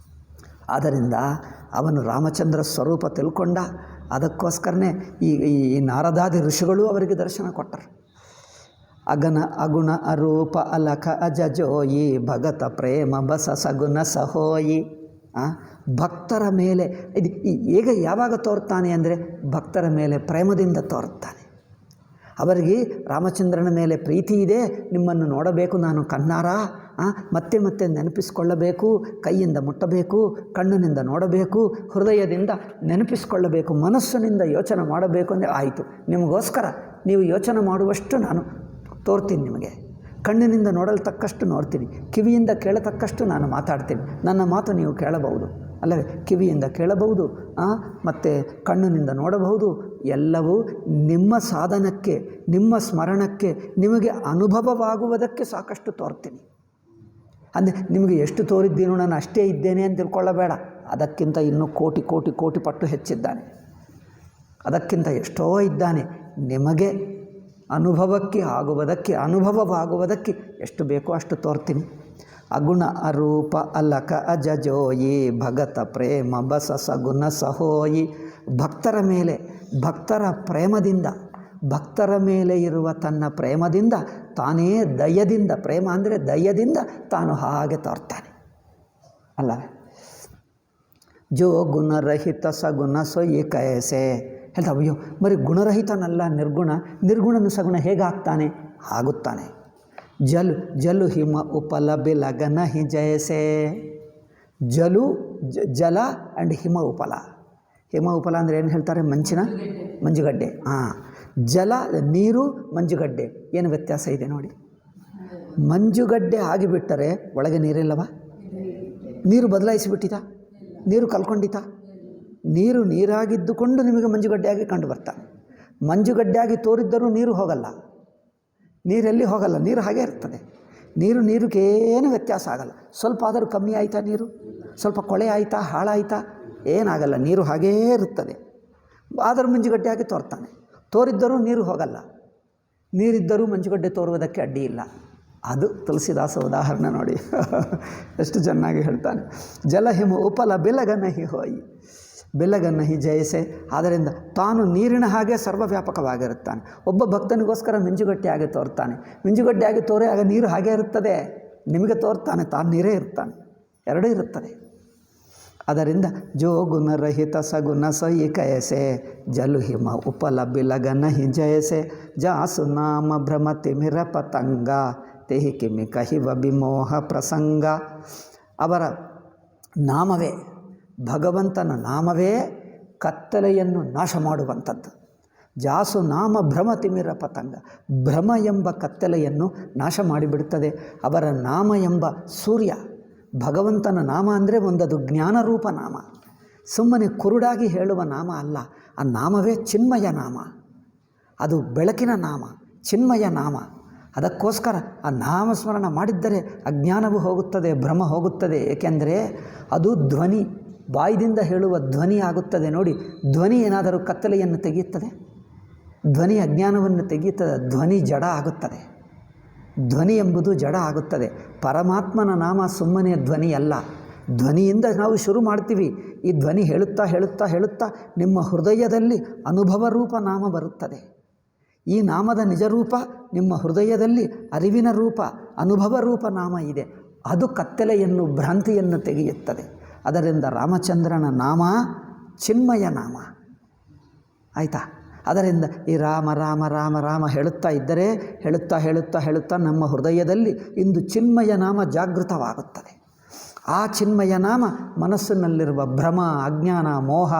ಆದ್ದರಿಂದ ಅವನು ರಾಮಚಂದ್ರ ಸ್ವರೂಪ ತಿಳ್ಕೊಂಡ. ಅದಕ್ಕೋಸ್ಕರನೇ ಈ ನಾರದಾದಿ ಋಷಿಗಳು ಅವರಿಗೆ ದರ್ಶನ ಕೊಟ್ಟರು. ಅಗುಣ ಅರೂಪ ಅಲಕ ಅಜಜೋಯಿ ಭಗತ ಪ್ರೇಮ ಬಸ ಸಗುಣ ಸಹೋಯಿ. ಭಕ್ತರ ಮೇಲೆ ಇದು ಹೇಗೆ ಯಾವಾಗ ತೋರ್ತಾನೆ ಅಂದರೆ ಭಕ್ತರ ಮೇಲೆ ಪ್ರೇಮದಿಂದ ತೋರುತ್ತಾನೆ. ಅವರಿಗೆ ರಾಮಚಂದ್ರನ ಮೇಲೆ ಪ್ರೀತಿ ಇದೆ, ನಿಮ್ಮನ್ನು ನೋಡಬೇಕು ನಾನು ಕಣ್ಣಾರ, ಮತ್ತೆ ಮತ್ತೆ ನೆನಪಿಸಿಕೊಳ್ಳಬೇಕು, ಕೈಯಿಂದ ಮುಟ್ಟಬೇಕು, ಕಣ್ಣಿನಿಂದ ನೋಡಬೇಕು, ಹೃದಯದಿಂದ ನೆನಪಿಸಿಕೊಳ್ಳಬೇಕು, ಮನಸ್ಸಿನಿಂದ ಯೋಚನೆ ಮಾಡಬೇಕು ಅಂದರೆ ಆಯಿತು. ನಿಮಗೋಸ್ಕರ ನೀವು ಯೋಚನೆ ಮಾಡುವಷ್ಟು ನಾನು ತೋರ್ತೀನಿ, ನಿಮಗೆ ಕಣ್ಣಿನಿಂದ ನೋಡಲ್ತಕ್ಕಷ್ಟು ನೋಡ್ತೀನಿ, ಕಿವಿಯಿಂದ ಕೇಳತಕ್ಕಷ್ಟು ನಾನು ಮಾತಾಡ್ತೀನಿ. ನನ್ನ ಮಾತು ನೀವು ಕೇಳಬಹುದು ಅಲ್ಲವೇ? ಕಿವಿಯಿಂದ ಕೇಳಬಹುದು, ಮತ್ತು ಕಣ್ಣಿನಿಂದ ನೋಡಬಹುದು. ಎಲ್ಲವೂ ನಿಮ್ಮ ಸಾಧನಕ್ಕೆ, ನಿಮ್ಮ ಸ್ಮರಣಕ್ಕೆ, ನಿಮಗೆ ಅನುಭವವಾಗುವುದಕ್ಕೆ ಸಾಕಷ್ಟು ತೋರ್ತೀನಿ. ಅಂದರೆ ನಿಮಗೆ ಎಷ್ಟು ತೋರಿದ್ದೀನೋ ನಾನು ಅಷ್ಟೇ ಇದ್ದೇನೆ ಅಂತ ತಿಳ್ಕೊಳ್ಳಬೇಡ. ಅದಕ್ಕಿಂತ ಇನ್ನೂ ಕೋಟಿ ಕೋಟಿ ಕೋಟಿ ಪಟ್ಟು ಹೆಚ್ಚಿದ್ದಾನೆ, ಅದಕ್ಕಿಂತ ಎಷ್ಟೋ ಇದ್ದಾನೆ. ನಿಮಗೆ ಅನುಭವವಾಗುವುದಕ್ಕೆ ಎಷ್ಟು ಬೇಕೋ ಅಷ್ಟು ತೋರ್ತೀನಿ. ಅಗುಣ ಅರೂಪ ಅಲಕ ಅಜಜೋಯಿ ಭಗತ ಪ್ರೇಮ ಬಸ ಸಗುಣ ಸಹೋಯಿ. ಭಕ್ತರ ಮೇಲೆ, ಭಕ್ತರ ಪ್ರೇಮದಿಂದ, ಭಕ್ತರ ಮೇಲೆ ಇರುವ ತನ್ನ ಪ್ರೇಮದಿಂದ ತಾನೇ ದಯದಿಂದ, ಪ್ರೇಮ ಅಂದರೆ ದಯದಿಂದ ತಾನು ಹಾಗೆ ತೋರ್ತಾನೆ ಅಲ್ಲವೇ? ಜೋ ಗುಣರಹಿತ ಸಗುಣ ಸೊಯ್ಯಿ ಕಯಸೆ ಹೇಳ್ತಾ. ಅಯ್ಯೋ ಬರೀ ಗುಣರಹಿತನಲ್ಲ ನಿರ್ಗುಣ, ನಿರ್ಗುಣನು ಸಗುಣ ಹೇಗಾಗ್ತಾನೆ? ಆಗುತ್ತಾನೆ. ಜಲು ಹಿಮ ಉಪಲ ಬಿಲಗನ ಹಿ ಜಯಸೆ. ಜಲ ಆ್ಯಂಡ್ ಹಿಮ ಉಪಲ. ಹಿಮ ಉಪಲ ಅಂದರೆ ಏನು ಹೇಳ್ತಾರೆ? ಮಂಜುಗಡ್ಡೆ. ಜಲ ನೀರು, ಮಂಜುಗಡ್ಡೆ ಏನು ವ್ಯತ್ಯಾಸ ಇದೆ ನೋಡಿ. ಮಂಜುಗಡ್ಡೆ ಆಗಿಬಿಟ್ಟರೆ ಒಳಗೆ ನೀರಿಲ್ಲವ? ನೀರು ಬದಲಾಯಿಸಿಬಿಟ್ಟಿತ, ನೀರು ಕಲ್ಕೊಂಡಿತ. ನೀರು ನೀರಾಗಿದ್ದುಕೊಂಡು ನಿಮಗೆ ಮಂಜುಗಡ್ಡೆಯಾಗಿ ಕಂಡು ಬರ್ತಾನೆ. ಮಂಜುಗಡ್ಡೆಯಾಗಿ ತೋರಿದ್ದರೂ ನೀರು ಹೋಗಲ್ಲ, ನೀರೆಲ್ಲಿ ಹೋಗಲ್ಲ, ನೀರು ಹಾಗೇ ಇರ್ತದೆ. ನೀರಿಗೇನು ವ್ಯತ್ಯಾಸ ಆಗಲ್ಲ. ಸ್ವಲ್ಪ ಆದರೂ ಕಮ್ಮಿ ಆಯಿತಾ ನೀರು, ಸ್ವಲ್ಪ ಕೊಳೆ ಆಯಿತಾ, ಹಾಳಾಯಿತಾ, ಏನಾಗಲ್ಲ, ನೀರು ಹಾಗೇ ಇರುತ್ತದೆ. ಆದರೂ ಮಂಜುಗಡ್ಡೆಯಾಗಿ ತೋರ್ತಾನೆ. ತೋರಿದ್ದರೂ ನೀರು ಹೋಗಲ್ಲ, ನೀರಿದ್ದರೂ ಮಂಜುಗಡ್ಡೆ ತೋರುವುದಕ್ಕೆ ಅಡ್ಡಿ ಇಲ್ಲ. ಅದು ತುಳಸಿದಾಸ ಉದಾಹರಣೆ ನೋಡಿ ಎಷ್ಟು ಚೆನ್ನಾಗಿ ಹೇಳ್ತಾನೆ. ಜಲಹಿಮ ಉಪಲ ಬೆಲಗನಹಿ ಹೋಯಿ, ಬೆಲಗನಹಿ ಜಯಸೆ. ಆದ್ದರಿಂದ ತಾನು ನೀರಿನ ಹಾಗೆ ಸರ್ವವ್ಯಾಪಕವಾಗಿರುತ್ತಾನೆ. ಒಬ್ಬ ಭಕ್ತನಿಗೋಸ್ಕರ ಮಂಜುಗಡ್ಡೆಯಾಗಿ ತೋರ್ತಾನೆ. ಮಂಜುಗಡ್ಡೆಯಾಗಿ ತೋರೆ ಆಗ ನೀರು ಹಾಗೇ ಇರುತ್ತದೆ, ನಿಮಗೆ ತೋರ್ತಾನೆ, ತಾನು ನೀರೇ ಇರ್ತಾನೆ, ಎರಡೂ ಇರುತ್ತದೆ. ಅದರಿಂದ ಜೋ ಗುಣರಹಿತ ಸಗುಣ ಸೊಯ್ಯಿ ಕಯಸೆ. ಜಲುಹಿಮ ಉಪಲ ಬಿಲಗನಹಿ ಜಯಸೆ. ಜಾಸು ನಾಮ ಭ್ರಮ ತಿಮಿರ ಪತಂಗ. ತೆಹಿ ಕಿಮಿ ಕಹಿವ ಬಿಮೋಹ ಪ್ರಸಂಗ. ಅವರ ನಾಮವೇ, ಭಗವಂತನ ನಾಮವೇ ಕತ್ತಲೆಯನ್ನು ನಾಶ ಮಾಡುವಂಥದ್ದು. ಜಾಸು ನಾಮ ಭ್ರಮ ತಿಮಿರ ಪತಂಗ, ಭ್ರಮ ಎಂಬ ಕತ್ತಲೆಯನ್ನು ನಾಶ ಮಾಡಿಬಿಡುತ್ತದೆ. ಅವರ ನಾಮ ಎಂಬ ಸೂರ್ಯ, ಭಗವಂತನ ನಾಮ ಅಂದರೆ ಒಂದದು ಜ್ಞಾನರೂಪ ನಾಮ, ಸುಮ್ಮನೆ ಕುರುಡಾಗಿ ಹೇಳುವ ನಾಮ ಅಲ್ಲ. ಆ ನಾಮವೇ ಚಿನ್ಮಯ ನಾಮ, ಅದು ಬೆಳಕಿನ ನಾಮ, ಚಿನ್ಮಯ ನಾಮ. ಅದಕ್ಕೋಸ್ಕರ ಆ ನಾಮಸ್ಮರಣ ಮಾಡಿದ್ದರೆ ಅಜ್ಞಾನವು ಹೋಗುತ್ತದೆ, ಭ್ರಮ ಹೋಗುತ್ತದೆ. ಏಕೆಂದರೆ ಅದು ಧ್ವನಿ, ಬಾಯಿದಿಂದ ಹೇಳುವ ಧ್ವನಿ ಆಗುತ್ತದೆ. ನೋಡಿ, ಧ್ವನಿ ಏನಾದರೂ ಕತ್ತಲೆಯನ್ನು ತೆಗೆಯುತ್ತದೆ? ಧ್ವನಿ ಅಜ್ಞಾನವನ್ನು ತೆಗೆಯುತ್ತದೆ. ಧ್ವನಿ ಜಡ ಆಗುತ್ತದೆ. ಧ್ವನಿ ಎಂಬುದು ಜಡ ಆಗುತ್ತದೆ. ಪರಮಾತ್ಮನ ನಾಮ ಸುಮ್ಮನೆ ಧ್ವನಿ ಅಲ್ಲ. ಧ್ವನಿಯಿಂದ ನಾವು ಶುರು ಮಾಡ್ತೀವಿ. ಈ ಧ್ವನಿ ಹೇಳುತ್ತಾ ಹೇಳುತ್ತಾ ಹೇಳುತ್ತಾ ನಿಮ್ಮ ಹೃದಯದಲ್ಲಿ ಅನುಭವ ರೂಪ ನಾಮ ಬರುತ್ತದೆ. ಈ ನಾಮದ ನಿಜರೂಪ ನಿಮ್ಮ ಹೃದಯದಲ್ಲಿ ಅರಿವಿನ ರೂಪ, ಅನುಭವ ರೂಪ ನಾಮ ಇದೆ. ಅದು ಕತ್ತಲೆಯನ್ನು, ಭ್ರಾಂತಿಯನ್ನು ತೆಗೆಯುತ್ತದೆ. ಅದರಿಂದ ರಾಮಚಂದ್ರನ ನಾಮ ಚಿನ್ಮಯ ನಾಮ. ಆಯಿತಾ? ಅದರಿಂದ ಈ ರಾಮ ರಾಮ ರಾಮ ರಾಮ ಹೇಳುತ್ತಾ ಇದ್ದರೆ, ಹೇಳುತ್ತಾ ಹೇಳುತ್ತಾ ಹೇಳುತ್ತಾ ನಮ್ಮ ಹೃದಯದಲ್ಲಿ ಇಂದು ಚಿನ್ಮಯ ನಾಮ ಜಾಗೃತವಾಗುತ್ತದೆ. ಆ ಚಿನ್ಮಯ ನಾಮ ಮನಸ್ಸಿನಲ್ಲಿರುವ ಭ್ರಮ, ಅಜ್ಞಾನ, ಮೋಹ,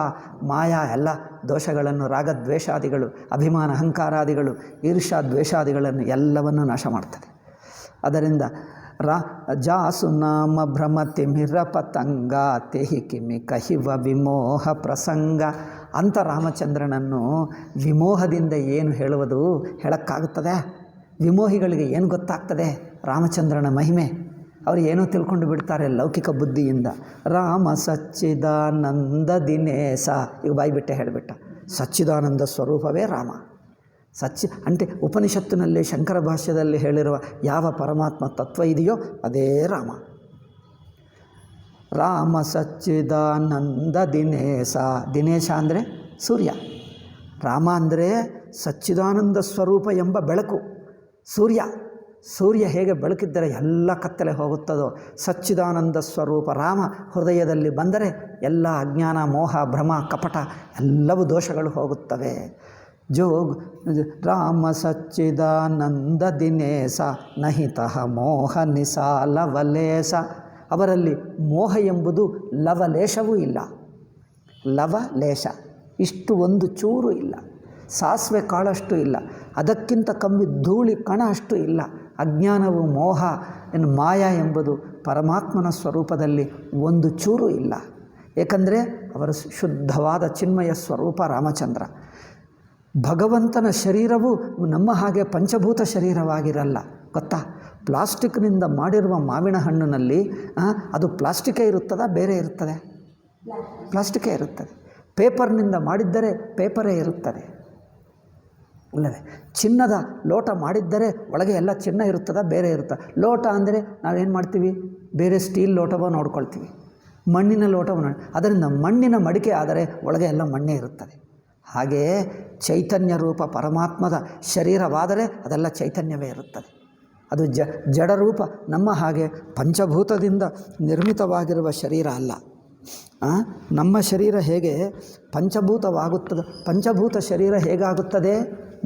ಮಾಯಾ ಎಲ್ಲ ದೋಷಗಳನ್ನು, ರಾಗದ್ವೇಷಾದಿಗಳು, ಅಭಿಮಾನ ಅಹಂಕಾರಾದಿಗಳು, ಈರ್ಷಾ ದ್ವೇಷಾದಿಗಳನ್ನು ಎಲ್ಲವನ್ನು ನಾಶ ಮಾಡ್ತದೆ. ಅದರಿಂದ ಜಾಸು ನಾಮ ಭ್ರಮ ತಿಮಿರ ಪತಂಗ ತೇಹಿ ಕಿಮಿ ಕಹಿವ ವಿಮೋಹ ಪ್ರಸಂಗ ಅಂತ ರಾಮಚಂದ್ರನನ್ನು ವಿಮೋಹದಿಂದ ಏನು ಹೇಳುವುದು, ಹೇಳೋಕ್ಕಾಗುತ್ತದೆ? ವಿಮೋಹಿಗಳಿಗೆ ಏನು ಗೊತ್ತಾಗ್ತದೆ ರಾಮಚಂದ್ರನ ಮಹಿಮೆ? ಅವರು ಏನೋ ತಿಳ್ಕೊಂಡು ಬಿಡ್ತಾರೆ ಲೌಕಿಕ ಬುದ್ಧಿಯಿಂದ. ರಾಮ ಸಚ್ಚಿದಾನಂದ ದಿನೇಶ, ಈಗ ಬಾಯಿಬಿಟ್ಟೆ ಹೇಳಿಬಿಟ್ಟ. ಸಚ್ಚಿದಾನಂದ ಸ್ವರೂಪವೇ ರಾಮ. అంటే ಉಪನಿಷತ್ತಿನಲ್ಲಿ ಶಂಕರ ಭಾಷ್ಯದಲ್ಲಿ ಹೇಳಿರುವ ಯಾವ ಪರಮಾತ್ಮ ತತ್ವ ಇದೆಯೋ ಅದೇ ರಾಮ. ರಾಮ ಸಚ್ಚಿದಾನಂದ ದಿನೇಶ, ದಿನೇಶ ಅಂದರೆ ಸೂರ್ಯ, ರಾಮ ಅಂದರೆ ಸಚ್ಚಿದಾನಂದ ಸ್ವರೂಪ ಎಂಬ ಬೆಳಕು. ಸೂರ್ಯ ಹೇಗೆ ಬೆಳಕಿದ್ದರೆ ಎಲ್ಲ ಕತ್ತಲೆ ಹೋಗುತ್ತದೋ, ಸಚ್ಚಿದಾನಂದ ಸ್ವರೂಪ ರಾಮ ಹೃದಯದಲ್ಲಿ ಬಂದರೆ ಎಲ್ಲ ಅಜ್ಞಾನ, ಮೋಹ, ಭ್ರಮ, ಕಪಟ ಎಲ್ಲವೂ ದೋಷಗಳು ಹೋಗುತ್ತವೆ. ರಾಮ ಸಚ್ಚಿದಾನಂದ ದಿನೇಶ ನಹಿತಃ ಮೋಹ ನಿಸಾಲವಲೇಶ, ಅವರಲ್ಲಿ ಮೋಹ ಎಂಬುದು ಲವಲೇಶವೂ ಇಲ್ಲ. ಲವಲೇಶ ಇಷ್ಟು ಒಂದು ಚೂರು ಇಲ್ಲ, ಸಾಸಿವೆ ಕಾಳಷ್ಟು ಇಲ್ಲ, ಅದಕ್ಕಿಂತ ಕಮ್ಮಿ ಧೂಳಿ ಕಣ ಅಷ್ಟು ಇಲ್ಲ. ಅಜ್ಞಾನವು, ಮೋಹ, ಮಾಯಾ ಎಂಬುದು ಪರಮಾತ್ಮನ ಸ್ವರೂಪದಲ್ಲಿ ಒಂದು ಚೂರು ಇಲ್ಲ. ಏಕೆಂದರೆ ಅವರ ಶುದ್ಧವಾದ ಚಿನ್ಮಯ ಸ್ವರೂಪ ರಾಮಚಂದ್ರ. ಭಗವಂತನ ಶರೀರವು ನಮ್ಮ ಹಾಗೆ ಪಂಚಭೂತ ಶರೀರವಾಗಿರಲ್ಲ, ಗೊತ್ತಾ? ಪ್ಲಾಸ್ಟಿಕ್ನಿಂದ ಮಾಡಿರುವ ಮಾವಿನ ಹಣ್ಣಿನಲ್ಲಿ ಅದು ಪ್ಲಾಸ್ಟಿಕ್ಕೇ ಇರುತ್ತದಾ, ಬೇರೆ ಇರುತ್ತದೆ? ಪ್ಲಾಸ್ಟಿಕ್ಕೇ ಇರುತ್ತದೆ. ಪೇಪರ್ನಿಂದ ಮಾಡಿದ್ದರೆ ಪೇಪರೇ ಇರುತ್ತದೆ, ಅಲ್ಲವೇ? ಚಿನ್ನದ ಲೋಟ ಮಾಡಿದ್ದರೆ ಒಳಗೆ ಎಲ್ಲ ಚಿನ್ನ ಇರುತ್ತದಾ, ಬೇರೆ ಇರುತ್ತದೆ? ಲೋಟ ಅಂದರೆ ನಾವೇನು ಮಾಡ್ತೀವಿ, ಬೇರೆ ಸ್ಟೀಲ್ ಲೋಟವೋ ನೋಡ್ಕೊಳ್ತೀವಿ, ಮಣ್ಣಿನ ಲೋಟವೋ ಅದರಿಂದ ಮಣ್ಣಿನ ಮಡಿಕೆ ಆದರೆ ಒಳಗೆ ಎಲ್ಲ ಮಣ್ಣೇ ಇರುತ್ತದೆ. ಹಾಗೆಯೇ ಚೈತನ್ಯ ರೂಪ ಪರಮಾತ್ಮದ ಶರೀರವಾದರೆ ಅದೆಲ್ಲ ಚೈತನ್ಯವೇ ಇರುತ್ತದೆ. ಅದು ಜಡರೂಪ, ನಮ್ಮ ಹಾಗೆ ಪಂಚಭೂತದಿಂದ ನಿರ್ಮಿತವಾಗಿರುವ ಶರೀರ ಅಲ್ಲ. ನಮ್ಮ ಶರೀರ ಹೇಗೆ ಪಂಚಭೂತವಾಗುತ್ತದೆ, ಪಂಚಭೂತ ಶರೀರ ಹೇಗಾಗುತ್ತದೆ?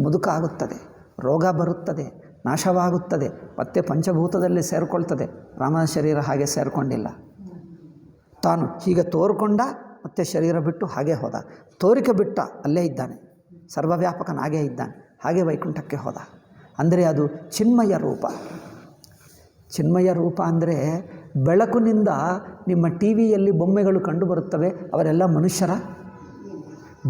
ಮುದುಕ ಆಗುತ್ತದೆ, ರೋಗ ಬರುತ್ತದೆ, ನಾಶವಾಗುತ್ತದೆ, ಮತ್ತೆ ಪಂಚಭೂತದಲ್ಲಿ ಸೇರಿಕೊಳ್ತದೆ. ರಾಮನ ಶರೀರ ಹಾಗೆ ಸೇರಿಕೊಂಡಿಲ್ಲ. ತಾನು ಹೀಗೆ ತೋರ್ಕೊಂಡ ಮತ್ತೆ ಶರೀರ ಬಿಟ್ಟು ಹಾಗೆ ಹೋದ, ತೋರಿಕೆ ಬಿಟ್ಟ ಅಲ್ಲೇ ಇದ್ದಾನೆ, ಸರ್ವವ್ಯಾಪಕನಾಗೇ ಇದ್ದಾನೆ, ಹಾಗೆ ವೈಕುಂಠಕ್ಕೆ ಹೋದ. ಅಂದರೆ ಅದು ಚಿನ್ಮಯ ರೂಪ. ಚಿನ್ಮಯ ರೂಪ ಅಂದರೆ ಬೆಳಕಿನಿಂದ ನಿಮ್ಮ ಟಿ ವಿಯಲ್ಲಿ ಬೊಮ್ಮೆಗಳು ಕಂಡುಬರುತ್ತವೆ, ಅವರೆಲ್ಲ ಮನುಷ್ಯರ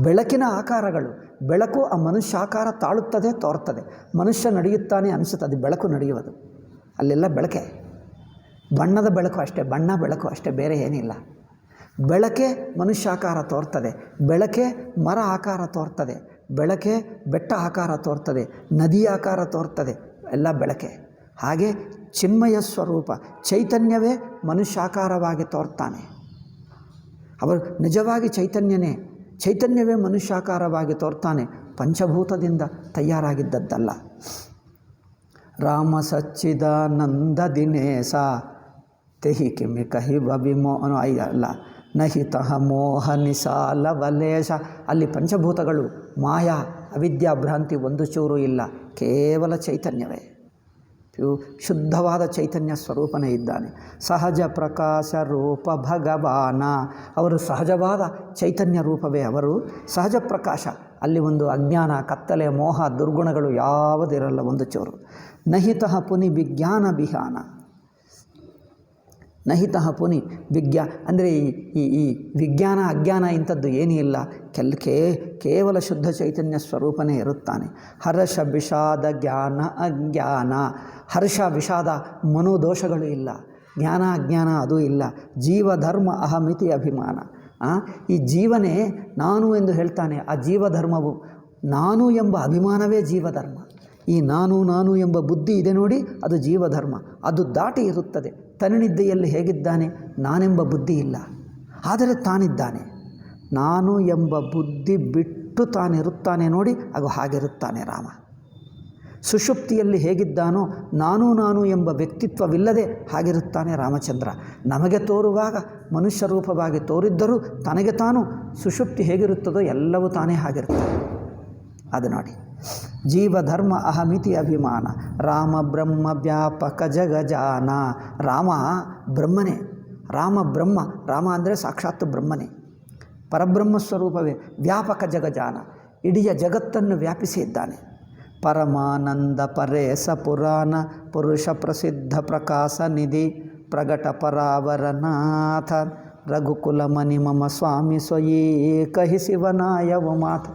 ಬೆಳಕಿನ ಆಕಾರಗಳು. ಬೆಳಕು ಆ ಮನುಷ್ಯಾಕಾರ ತಾಳುತ್ತದೆ, ತೋರ್ತದೆ, ಮನುಷ್ಯ ನಡೆಯುತ್ತಾನೆ ಅನಿಸುತ್ತದೆ, ಅದು ಬೆಳಕು ನಡೆಯುವುದು. ಅಲ್ಲೆಲ್ಲ ಬೆಳಕೆ, ಬಣ್ಣದ ಬೆಳಕು ಅಷ್ಟೇ, ಬಣ್ಣ ಬೆಳಕು ಅಷ್ಟೇ, ಬೇರೆ ಏನಿಲ್ಲ. ಬೆಳಕೆ ಮನುಷ್ಯಾಕಾರ ತೋರ್ತದೆ, ಬೆಳಕೆ ಮರ ಆಕಾರ ತೋರ್ತದೆ, ಬೆಳಕೆ ಬೆಟ್ಟ ಆಕಾರ ತೋರ್ತದೆ, ನದಿ ಆಕಾರ ತೋರ್ತದೆ, ಎಲ್ಲ ಬೆಳಕೆ. ಹಾಗೆ ಚಿನ್ಮಯ ಸ್ವರೂಪ ಚೈತನ್ಯವೇ ಮನುಷ್ಯಾಕಾರವಾಗಿ ತೋರ್ತಾನೆ. ಅವರು ನಿಜವಾಗಿ ಚೈತನ್ಯವೇ ಮನುಷ್ಯಾಕಾರವಾಗಿ ತೋರ್ತಾನೆ, ಪಂಚಭೂತದಿಂದ ತಯಾರಾಗಿದ್ದದ್ದಲ್ಲ. ರಾಮ ಸಚ್ಚಿದಾನಂದ ದಿನೇಶ ತೆಹಿ ಕಿಮಿ ಕಹಿವ ವಿಮೋಹ ಅಲ್ಲ ನಹಿತಃ ಮೋಹ ನಿಸಾಲವಲೇಶ. ಅಲ್ಲಿ ಪಂಚಭೂತಗಳು, ಮಾಯಾ, ಅವಿದ್ಯಾ, ಭ್ರಾಂತಿ ಒಂದು ಚೂರು ಇಲ್ಲ, ಕೇವಲ ಚೈತನ್ಯವೇ. ಶುದ್ಧವಾದ ಚೈತನ್ಯ ಸ್ವರೂಪನೇ ಇದ್ದಾನೆ. ಸಹಜ ಪ್ರಕಾಶ ರೂಪ ಭಗವಾನ, ಅವರು ಸಹಜವಾದ ಚೈತನ್ಯ ರೂಪವೇ ಅವರು. ಸಹಜ ಪ್ರಕಾಶ, ಅಲ್ಲಿ ಒಂದು ಅಜ್ಞಾನ, ಕತ್ತಲೆ, ಮೋಹ, ದುರ್ಗುಣಗಳು ಯಾವುದಿರಲ್ಲ ಒಂದು ಚೂರು. ನಹಿತಃ ಪುನಿ ವಿಜ್ಞಾನ ವಿಹಾನ, ನಹಿತಃ ಪುನಿ ಅಂದರೆ ಈ ವಿಜ್ಞಾನ ಅಜ್ಞಾನ ಇಂಥದ್ದು ಏನೂ ಇಲ್ಲ. ಕೇವಲ ಶುದ್ಧ ಚೈತನ್ಯ ಸ್ವರೂಪನೇ ಇರುತ್ತಾನೆ. ಹರ್ಷ ವಿಷಾದ ಜ್ಞಾನ ಅಜ್ಞಾನ, ಹರ್ಷ ವಿಷಾದ ಮನೋದೋಷಗಳು ಇಲ್ಲ, ಜ್ಞಾನ ಅಜ್ಞಾನ ಅದೂ ಇಲ್ಲ. ಜೀವಧರ್ಮ ಅಹಮಿತಿ ಅಭಿಮಾನ, ಈ ಜೀವನೇ ನಾನು ಎಂದು ಹೇಳ್ತಾನೆ. ಆ ಜೀವಧರ್ಮವು ನಾನು ಎಂಬ ಅಭಿಮಾನವೇ ಜೀವಧರ್ಮ. ಈ ನಾನು ಎಂಬ ಬುದ್ಧಿ ಇದೆ ನೋಡಿ, ಅದು ಜೀವಧರ್ಮ. ಅದು ದಾಟಿ ಇರುತ್ತದೆ. ತನ್ನಿದ್ದೆಯಲ್ಲಿ ಹೇಗಿದ್ದಾನೆ? ನಾನೆಂಬ ಬುದ್ಧಿ ಇಲ್ಲ, ಆದರೆ ತಾನಿದ್ದಾನೆ. ನಾನು ಎಂಬ ಬುದ್ಧಿ ಬಿಟ್ಟು ತಾನಿರುತ್ತಾನೆ ನೋಡಿ, ಅದು ಹಾಗಿರುತ್ತಾನೆ ರಾಮ. ಸುಷುಪ್ತಿಯಲ್ಲಿ ಹೇಗಿದ್ದಾನೋ ನಾನು ಎಂಬ ವ್ಯಕ್ತಿತ್ವವಿಲ್ಲದೆ ಹಾಗಿರುತ್ತಾನೆ ರಾಮಚಂದ್ರ. ನಮಗೆ ತೋರುವಾಗ ಮನುಷ್ಯ ರೂಪವಾಗಿ ತೋರಿದ್ದರೂ ತನಗೆ ತಾನು ಸುಷುಪ್ತಿ ಹೇಗಿರುತ್ತದೋ ಎಲ್ಲವೂ ತಾನೇ ಹಾಗಿರುತ್ತಾನೆ. ಅದು ನೋಡಿ, ಜೀವಧರ್ಮ ಅಹಮಿತಿ ಅಭಿಮಾನ. ರಾಮ ಬ್ರಹ್ಮ ವ್ಯಾಪಕ ಜಗಜಾನ, ರಾಮ ಬ್ರಹ್ಮನೇ. ರಾಮ ಬ್ರಹ್ಮ, ರಾಮ ಅಂದರೆ ಸಾಕ್ಷಾತ್ ಬ್ರಹ್ಮನೇ, ಪರಬ್ರಹ್ಮ ಸ್ವರೂಪವೇ. ವ್ಯಾಪಕ ಜಗಜಾನ, ಇಡೀ ಜಗತ್ತನ್ನು ವ್ಯಾಪಿಸಿ ಇದ್ದಾನೆ. ಪರಮಾನಂದ ಪರೇಶ ಪುರಾಣ ಪುರುಷ ಪ್ರಸಿದ್ಧ ಪ್ರಕಾಶ ನಿಧಿ ಪ್ರಗಟ ಪರಾವರನಾಥ ರಘುಕುಲ ಮನಿ ಮಮ ಸ್ವಾಮಿ ಸ್ವಯೇ ಕಹಿ ಶಿವನಾಯವ ಮಾತ.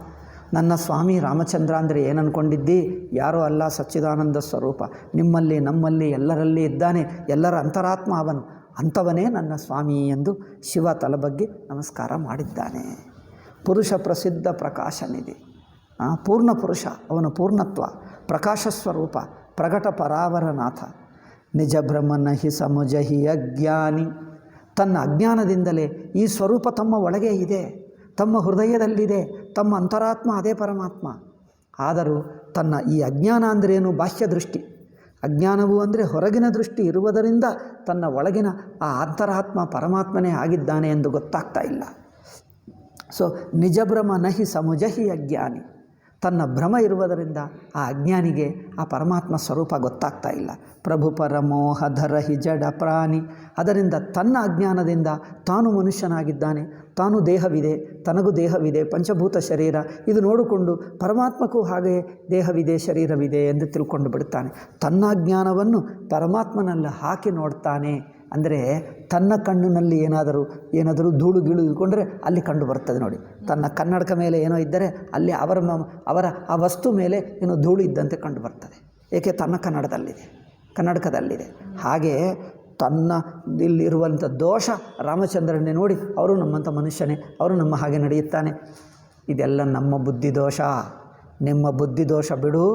ನನ್ನ ಸ್ವಾಮಿ ರಾಮಚಂದ್ರ ಅಂದರೆ ಏನು ಅಂದ್ಕೊಂಡಿದ್ದಿ? ಯಾರೋ ಅಲ್ಲ, ಸಚ್ಚಿದಾನಂದ ಸ್ವರೂಪ. ನಿಮ್ಮಲ್ಲಿ ನಮ್ಮಲ್ಲಿ ಎಲ್ಲರಲ್ಲಿ ಇದ್ದಾನೆ. ಎಲ್ಲರ ಅಂತರಾತ್ಮ ಅವನು. ಅಂಥವನೇ ನನ್ನ ಸ್ವಾಮಿ ಎಂದು ಶಿವ ತಲೆಬಗ್ಗಿ ನಮಸ್ಕಾರ ಮಾಡಿದ್ದಾನೆ. ಪುರುಷ ಪ್ರಸಿದ್ಧ ಪ್ರಕಾಶ ನಿಧಿ, ಪೂರ್ಣ ಪುರುಷ, ಅವನ ಪೂರ್ಣತ್ವ, ಪ್ರಕಾಶ ಸ್ವರೂಪ, ಪ್ರಗಟ ಪರಾವರನಾಥ. ನಿಜ ಬ್ರಹ್ಮನ ಹಿ ಸಮುಜ ಹಿ ಅಜ್ಞಾನಿ, ತನ್ನ ಅಜ್ಞಾನದಿಂದಲೇ ಈ ಸ್ವರೂಪ ತಮ್ಮ ಒಳಗೆ ಇದೆ, ತಮ್ಮ ಹೃದಯದಲ್ಲಿದೆ, ತಮ್ಮ ಅಂತರಾತ್ಮ ಅದೇ ಪರಮಾತ್ಮ. ಆದರೂ ತನ್ನ ಈ ಅಜ್ಞಾನ ಅಂದ್ರೇನು? ಬಾಹ್ಯ ದೃಷ್ಟಿ. ಅಜ್ಞಾನವು ಅಂದರೆ ಹೊರಗಿನ ದೃಷ್ಟಿ ಇರುವುದರಿಂದ ತನ್ನ ಒಳಗಿನ ಆ ಅಂತರಾತ್ಮ ಪರಮಾತ್ಮನೇ ಆಗಿದ್ದಾನೆ ಎಂದು ಗೊತ್ತಾಗ್ತಾ ಇಲ್ಲ. ಸೊ ನಿಜ ಭ್ರಮ ನಹಿ ಸಮುಜಹಿ ಅಜ್ಞಾನಿ, ತನ್ನ ಭ್ರಮ ಇರುವುದರಿಂದ ಆ ಅಜ್ಞಾನಿಗೆ ಆ ಪರಮಾತ್ಮ ಸ್ವರೂಪ ಗೊತ್ತಾಗ್ತಾ ಇಲ್ಲ. ಪ್ರಭು ಪರಮೋಹಧರ ಹಿ ಜಡ ಪ್ರಾಣಿ, ಅದರಿಂದ ತನ್ನ ಅಜ್ಞಾನದಿಂದ ತಾನು ಮನುಷ್ಯನಾಗಿದ್ದಾನೆ, ತಾನು ದೇಹವಿದೆ, ತನಗೂ ದೇಹವಿದೆ, ಪಂಚಭೂತ ಶರೀರ, ಇದು ನೋಡಿಕೊಂಡು ಪರಮಾತ್ಮಕ್ಕೂ ಹಾಗೆಯೇ ದೇಹವಿದೆ, ಶರೀರವಿದೆ ಎಂದು ತಿಳ್ಕೊಂಡು ಬಿಡ್ತಾನೆ. ತನ್ನ ಅಜ್ಞಾನವನ್ನು ಪರಮಾತ್ಮನಲ್ಲಿ ಹಾಕಿ ನೋಡ್ತಾನೆ. ಅಂದರೆ ತನ್ನ ಕಣ್ಣಿನಲ್ಲಿ ಏನಾದರೂ ಧೂಳು ಗೀಳು ಇಟ್ಕೊಂಡ್ರೆ ಅಲ್ಲಿ ಕಂಡು ಬರ್ತದೆ ನೋಡಿ. ತನ್ನ ಕನ್ನಡಕ ಮೇಲೆ ಏನೋ ಇದ್ದರೆ ಅಲ್ಲಿ ಅವರ ಆ ವಸ್ತು ಮೇಲೆ ಏನೋ ಧೂಳು ಇದ್ದಂತೆ ಕಂಡು ಬರ್ತದೆ. ಏಕೆ? ತನ್ನ ಕನ್ನಡಕದಲ್ಲಿದೆ. ಹಾಗೆ ತನ್ನ ಇಲ್ಲಿರುವಂಥ ದೋಷ ರಾಮಚಂದ್ರನೇ ನೋಡಿ, ಅವರು ನಮ್ಮಂಥ ಮನುಷ್ಯನೇ, ಅವರು ನಮ್ಮ ಹಾಗೆ ನಡೆಯುತ್ತಾನೆ. ಇದೆಲ್ಲ ನಮ್ಮ ಬುದ್ಧಿದೋಷ. ನಿಮ್ಮ ಬುದ್ಧಿದೋಷ ಬಿಡು.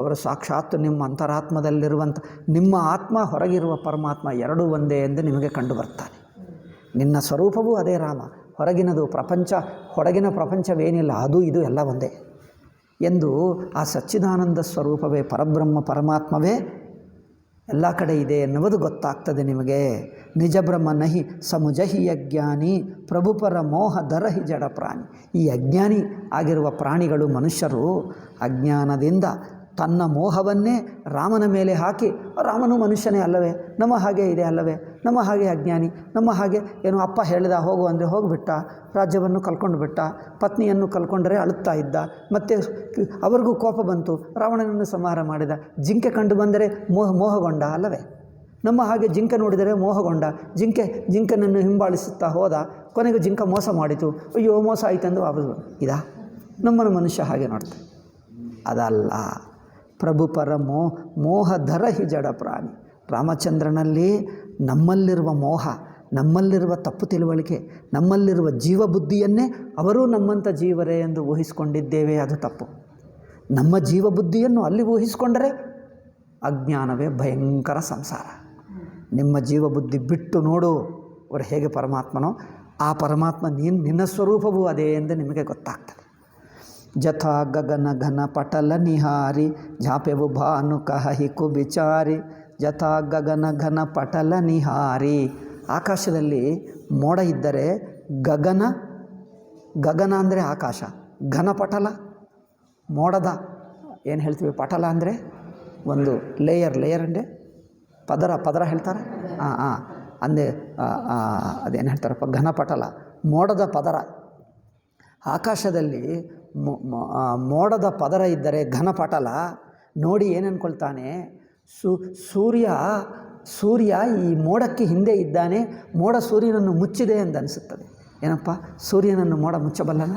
ಅವರು ಸಾಕ್ಷಾತ್ ನಿಮ್ಮ ಅಂತರಾತ್ಮದಲ್ಲಿರುವಂಥ ನಿಮ್ಮ ಆತ್ಮ, ಹೊರಗಿರುವ ಪರಮಾತ್ಮ ಎರಡೂ ಒಂದೇ ಎಂದು ನಿಮಗೆ ಕಂಡು ಬರ್ತಾನೆ. ನಿನ್ನ ಸ್ವರೂಪವೂ ಅದೇ ರಾಮ. ಹೊರಗಿನದು ಪ್ರಪಂಚ, ಹೊರಗಿನ ಪ್ರಪಂಚವೇನಿಲ್ಲ, ಅದು ಇದು ಎಲ್ಲ ಒಂದೇ ಎಂದು ಆ ಸಚ್ಚಿದಾನಂದ ಸ್ವರೂಪವೇ, ಪರಬ್ರಹ್ಮ ಪರಮಾತ್ಮವೇ ಎಲ್ಲ ಕಡೆ ಇದೆ ಎನ್ನುವುದು ಗೊತ್ತಾಗ್ತದೆ ನಿಮಗೆ. ನಿಜ ಬ್ರಹ್ಮ ನಹಿ ಸಮುಜಹಿ ಅಜ್ಞಾನಿ ಪ್ರಭುಪರ ಮೋಹ ದರಹಿ ಜಡ ಪ್ರಾಣಿ. ಈ ಅಜ್ಞಾನಿ ಆಗಿರುವ ಪ್ರಾಣಿಗಳು, ಮನುಷ್ಯರು ಅಜ್ಞಾನದಿಂದ ತನ್ನ ಮೋಹವನ್ನೇ ರಾಮನ ಮೇಲೆ ಹಾಕಿ, ರಾಮನು ಮನುಷ್ಯನೇ ಅಲ್ಲವೇ, ನಮ್ಮ ಹಾಗೆ ಇದೆ ಅಲ್ಲವೇ, ನಮ್ಮ ಹಾಗೆ ಅಜ್ಞಾನಿ, ನಮ್ಮ ಹಾಗೆ ಏನು ಅಪ್ಪ ಹೇಳಿದ ಹೋಗು ಅಂದರೆ ಹೋಗಿಬಿಟ್ಟ, ರಾಜ್ಯವನ್ನು ಕಳ್ಕೊಂಡು ಬಿಟ್ಟ, ಪತ್ನಿಯನ್ನು ಕಳ್ಕೊಂಡರೆ ಅಳುತ್ತಾ ಇದ್ದ, ಮತ್ತು ಅವ್ರಿಗೂ ಕೋಪ ಬಂತು, ರಾವಣನನ್ನು ಸಂಹಾರ ಮಾಡಿದ. ಜಿಂಕೆ ಕಂಡು ಬಂದರೆ ಮೋಹಗೊಂಡ ಅಲ್ಲವೇ, ನಮ್ಮ ಹಾಗೆ ಜಿಂಕೆ ನೋಡಿದರೆ ಮೋಹಗೊಂಡ, ಜಿಂಕೆನನ್ನು ಹಿಂಬಾಲಿಸುತ್ತಾ ಹೋದ, ಕೊನೆಗೂ ಜಿಂಕ ಮೋಸ ಮಾಡಿತು, ಅಯ್ಯೋ ಮೋಸ ಆಯಿತೆಂದು ವಾಪಸ್ ಇದಾ ನಮ್ಮನ್ನು ಮನುಷ್ಯ ಹಾಗೆ ನೋಡ್ತಾರೆ. ಅದಲ್ಲ, ಪ್ರಭು ಪರ ಮೋಹಧರ ಹಿ ಜಡ ಪ್ರಾಣಿ. ರಾಮಚಂದ್ರನಲ್ಲಿ ನಮ್ಮಲ್ಲಿರುವ ಮೋಹ, ನಮ್ಮಲ್ಲಿರುವ ತಪ್ಪು ತಿಳುವಳಿಕೆ, ನಮ್ಮಲ್ಲಿರುವ ಜೀವಬುದ್ಧಿಯನ್ನೇ ಅವರೂ ನಮ್ಮಂಥ ಜೀವರೇ ಎಂದು ಊಹಿಸಿಕೊಂಡಿದ್ದೇವೆ, ಅದು ತಪ್ಪು. ನಮ್ಮ ಜೀವಬುದ್ಧಿಯನ್ನು ಅಲ್ಲಿ ಊಹಿಸಿಕೊಂಡರೆ ಅಜ್ಞಾನವೇ ಭಯಂಕರ ಸಂಸಾರ. ನಿಮ್ಮ ಜೀವಬುದ್ಧಿ ಬಿಟ್ಟು ನೋಡು ಅವರು ಹೇಗೆ ಪರಮಾತ್ಮನೋ, ಆ ಪರಮಾತ್ಮ ನಿನ್ನ ಸ್ವರೂಪವೂ ಅದೇ ಎಂದು ನಿಮಗೆ ಗೊತ್ತಾಗ್ತದೆ. ಜಥಾ ಗಗನ ಘನ ಪಟಲ ನಿಹಾರಿ ಝಾಪೆವು ಭಾನು ಕಹಿ ಕುಬಿಚಾರಿ. ಜಥಾ ಗಗನ ಘನ ಪಟಲ ನಿಹಾರಿ, ಆಕಾಶದಲ್ಲಿ ಮೋಡ ಇದ್ದರೆ ಗಗನ ಅಂದರೆ ಆಕಾಶ, ಘನಪಟಲ ಮೋಡದ ಏನು ಹೇಳ್ತೀವಿ, ಪಟಲ ಅಂದರೆ ಒಂದು ಲೇಯರ್ ಅಂದರೆ ಪದರ ಹೇಳ್ತಾರೆ. ಅಂದೇ ಅದೇನು ಹೇಳ್ತಾರಪ್ಪ, ಘನಪಟಲ, ಮೋಡದ ಪದರ. ಆಕಾಶದಲ್ಲಿ ಮೋಡದ ಪದರ ಇದ್ದರೆ ಘನಪಟಲ ನೋಡಿ ಏನು ಅಂದ್ಕೊಳ್ತಾನೆ, ಸೂರ್ಯ ಈ ಮೋಡಕ್ಕೆ ಹಿಂದೆ ಇದ್ದಾನೆ, ಮೋಡ ಸೂರ್ಯನನ್ನು ಮುಚ್ಚಿದೆ ಎಂದು ಅನಿಸುತ್ತದೆ. ಏನಪ್ಪ, ಸೂರ್ಯನನ್ನು ಮೋಡ ಮುಚ್ಚಬಲ್ಲನ?